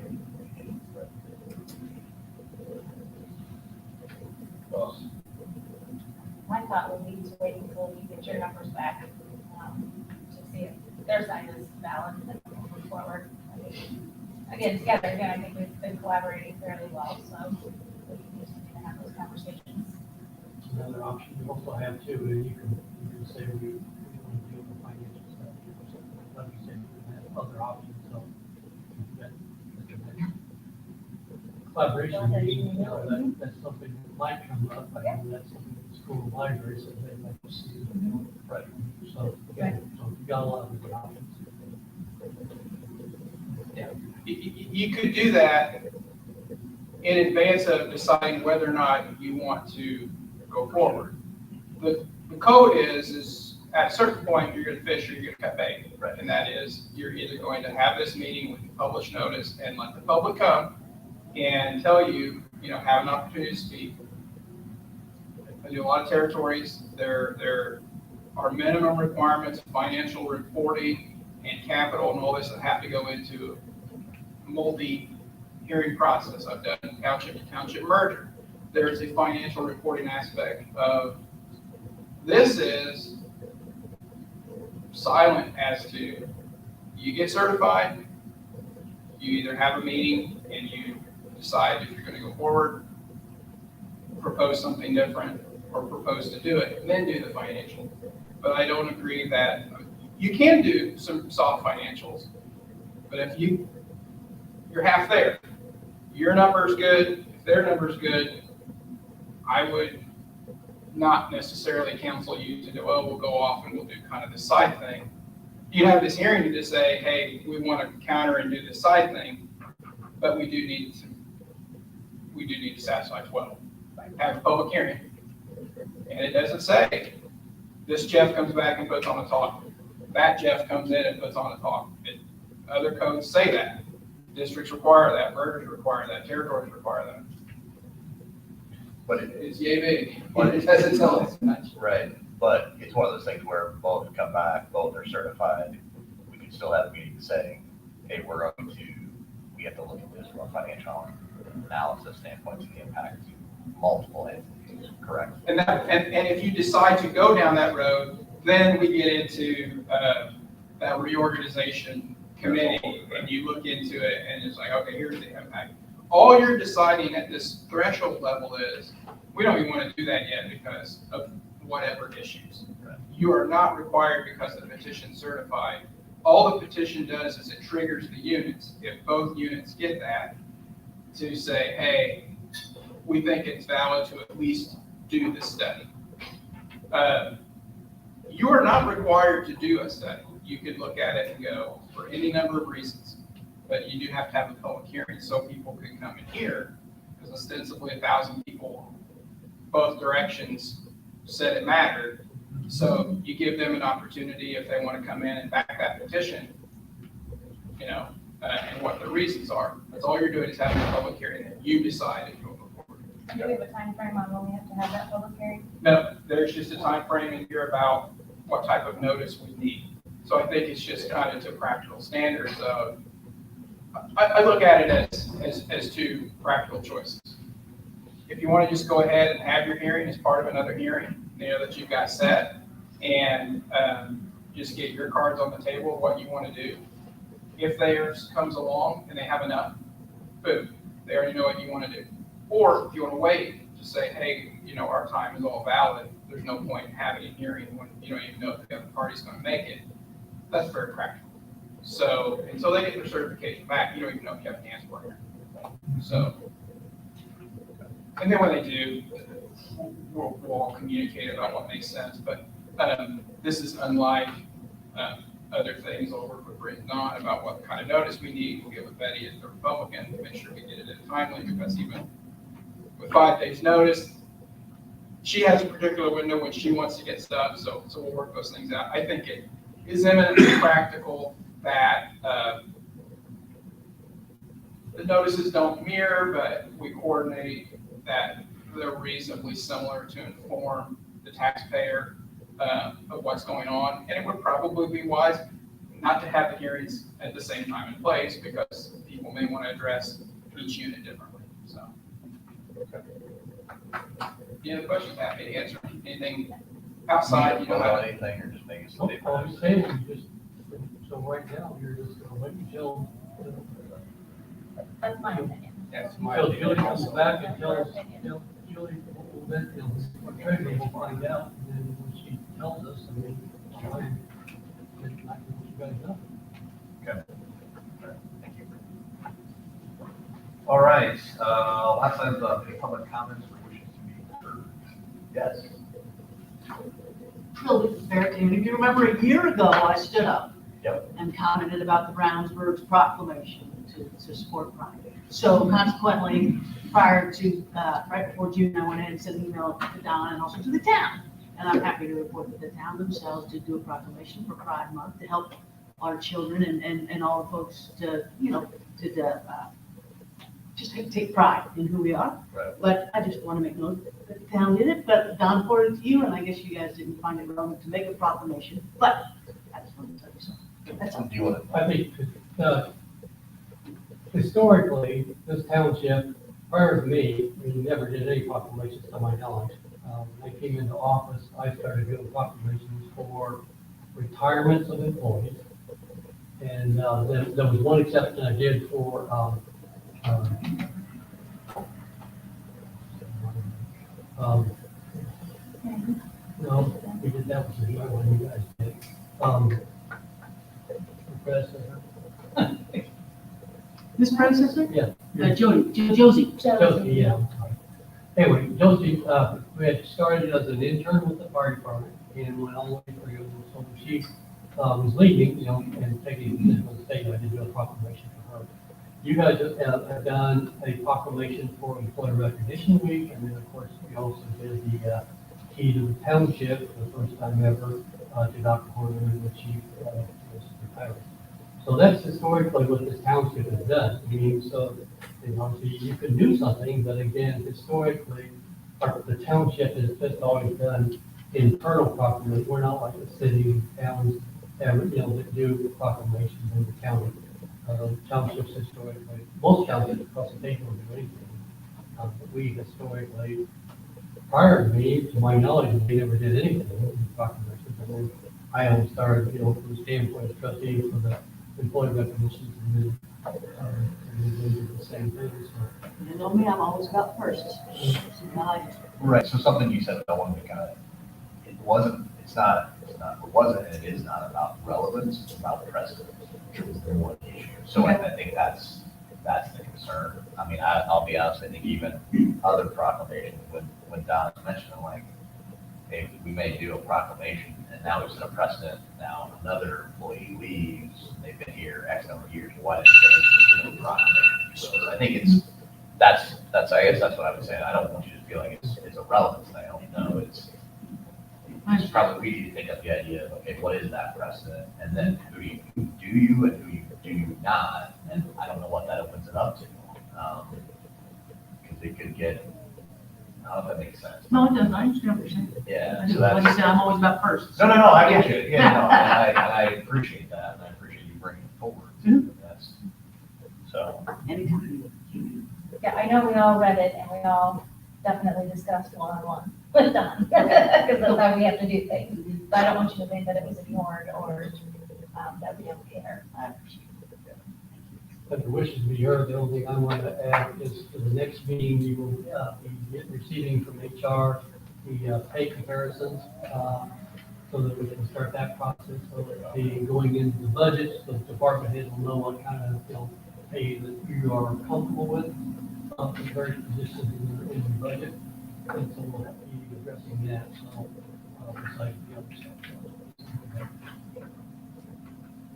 My thought would be to wait until you get your numbers back, to see if their side is valid and then move forward. Again, together, I think we've been collaborating fairly well, so we can just have those conversations. Another option you also have too, and you can say we want to deal with financial stuff, or something like you said, you can have other options, so that collaboration meeting, that's something that might come up, I mean, that's something the school library said they'd like to see. Right. So, yeah, so you got a lot of different options. Yeah. You could do that in advance of deciding whether or not you want to go forward. The code is at a certain point, you're going to fish or you're going to cut bait. Right. And that is, you're either going to have this meeting with published notice and let the public come and tell you, have an opportunity to speak. I do a lot of territories. There are minimum requirements, financial reporting and capital and all this that have to go into a multi-hearing process. I've done township to township merger. There's a financial reporting aspect of this is silent as to you get certified, you either have a meeting and you decide if you're going to go forward, propose something different, or propose to do it, and then do the financial. But I don't agree that you can do some soft financials, but if you're half there, your number's good, if their number's good, I would not necessarily counsel you to go, we'll go off and we'll do kind of the side thing. You have this hearing to just say, hey, we want to counter and do this side thing, but we do need to satisfy 12. Have a public hearing. And it doesn't say, this Jeff comes back and puts on a talk. That Jeff comes in and puts on a talk. Other codes say that. Districts require that, mergers require that, territories require that. But It's yay big. But It doesn't tell us much. Right, but it's one of those things where both come back, both are certified. We can still have a meeting saying, hey, we have to look at this from a financial analysis standpoint to the impact to multiple entities, correct? And if you decide to go down that road, then we get into that reorganization committee, and you look into it, and it's like, okay, here's the impact. All you're deciding at this threshold level is, we don't even want to do that yet because of whatever issues. You are not required because the petition's certified. All the petition does is it triggers the units, if both units get that, to say, hey, we think it's valid to at least do this study. You are not required to do a study. You could look at it and go, for any number of reasons, but you do have to have a public hearing so people can come in here, because ostensibly 1,000 people, both directions, said it mattered. So you give them an opportunity if they want to come in and back that petition, and what the reasons are. That's all you're doing is having a public hearing, and you decide if you'll go forward. Do we have a timeframe on when we have to have that public hearing? No, there's just a time frame in here about what type of notice we need. So I think it's just kind of to practical standards of, I look at it as two practical choices. If you want to just go ahead and have your hearing as part of another hearing, that you've got set, and just get your cards on the table of what you want to do. If theirs comes along and they have enough, boom, they already know what you want to do. Or if you want to wait, just say, hey, our time is all valid. There's no point in having a hearing when you don't even know if the other party's going to make it. That's very practical. So until they get their certification back, you don't even know if you have a dance partner. So, and then when they do, we'll all communicate about what makes sense. But this is unlike other things. I'll work with Britt and Don about what kind of notice we need. We'll get with Betty as the Republican to make sure we get it in timely, because even with 5 days notice, she has a particular window when she wants to get stuff. So we'll work those things out. I think it is eminently practical that the notices don't mirror, but we coordinate that they're reasonably similar to inform the taxpayer of what's going on. And it would probably be wise not to have the hearings at the same time and place, because people may want to address each unit differently. So, any other questions? Happy to answer anything outside. You don't have anything, or just make it All safe. I'm saying is just, so right now, you're just gonna wait until, That's my opinion. That's my until opinion Julie comes also. back and tells, Julie, then, what treasurer will find out, and then when she tells us, I mean, fine, then I can let you guys know. Okay. Thank you. All right, last time, any public comments or wishes to be heard? Yes. Well, this is very good. If you remember, a year ago, I stood up. Yep. And commented about the Brownsburg's proclamation to support Pride. So consequently, prior to, right before June, I went in and sent an email to Don and also to the town. And I'm happy to report that the town themselves did do a proclamation for Pride Month to help our children and all the folks to, just take pride in who we are. Right. But I just want to make note that the town did it, but Don forwarded it to you, and I guess you guys didn't find it relevant to make a proclamation, but I just wanted to tell you something. That's all. Do you want to? I think, historically, this township, prior to me, we never did any proclamations to my knowledge. When I came into office, I started doing proclamations for retirements of employees. And there was one exception I did for, no, we did, that was the one you guys did. The predecessor. This predecessor? Yeah. Josie. Josie, yeah, I'm sorry. Anyway, Josie, we had started as an intern with the fire department and went all the way through. So when she was leaving, and taking a position with the state, I did do a proclamation for her. You guys have done a proclamation for Employee Recognition Week, and then of course we also did the key to the township for the first time ever to Dr. Horner, when she was retired. So that's historically what this township has done. I mean, so obviously you can do something, but again, historically, the township has just always done internal proclamations. We're not like the city, towns, that do proclamations in the county. Townships historically, most townships across the state don't do anything. But we historically, prior to me, to my knowledge, we never did anything with proclamations. And then I only started, from the standpoint of trustee for the employee recognitions, and then we did the same thing. So. You know me, I'm always about firsts. Right, so something you said, I want to kind of, it wasn't and it is not about relevance, it's about precedence, which was the one issue. So I think that's the concern. I mean, I'll be honest, I think even other proclamations, when Don's mentioning, like, hey, we may do a proclamation, and now we set a precedent, now another employee leaves, they've been here X number of years, why didn't they I think that's, I guess that's what I was saying. I don't want you to feel like it's a relevance thing. No, it's probably, we need to take up the idea of, okay, what is that precedent? And then who do you and who do you not? And I don't know what that opens it up to. Because it could get, I don't know if that makes sense. No, it doesn't, I understand what you're saying. Yeah. I So just, like that's, you said, I'm always about first. no, I get you. Yeah, no, and I appreciate that, and I appreciate you bringing it forward. That's, so. Anytime. Yeah, I know we all read it and we all definitely discussed one-on-one with Don, because that's how we have to do things. But I don't want you to think that it was ignored or that we don't care. I appreciate it. But the wishes be heard. The only thing I want to add is for the next meeting, we will be receiving from HR the pay comparisons, so that we can start that process. So that the going into the budget, so the department heads will know what kind of, pay that you are comfortable with, the various positions in the budget. And so we'll have to be addressing that, so, besides the other stuff.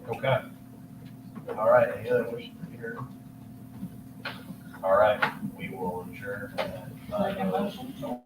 Okay. All right, any other wishes to be heard? All right, we will adjourn. Like a motion?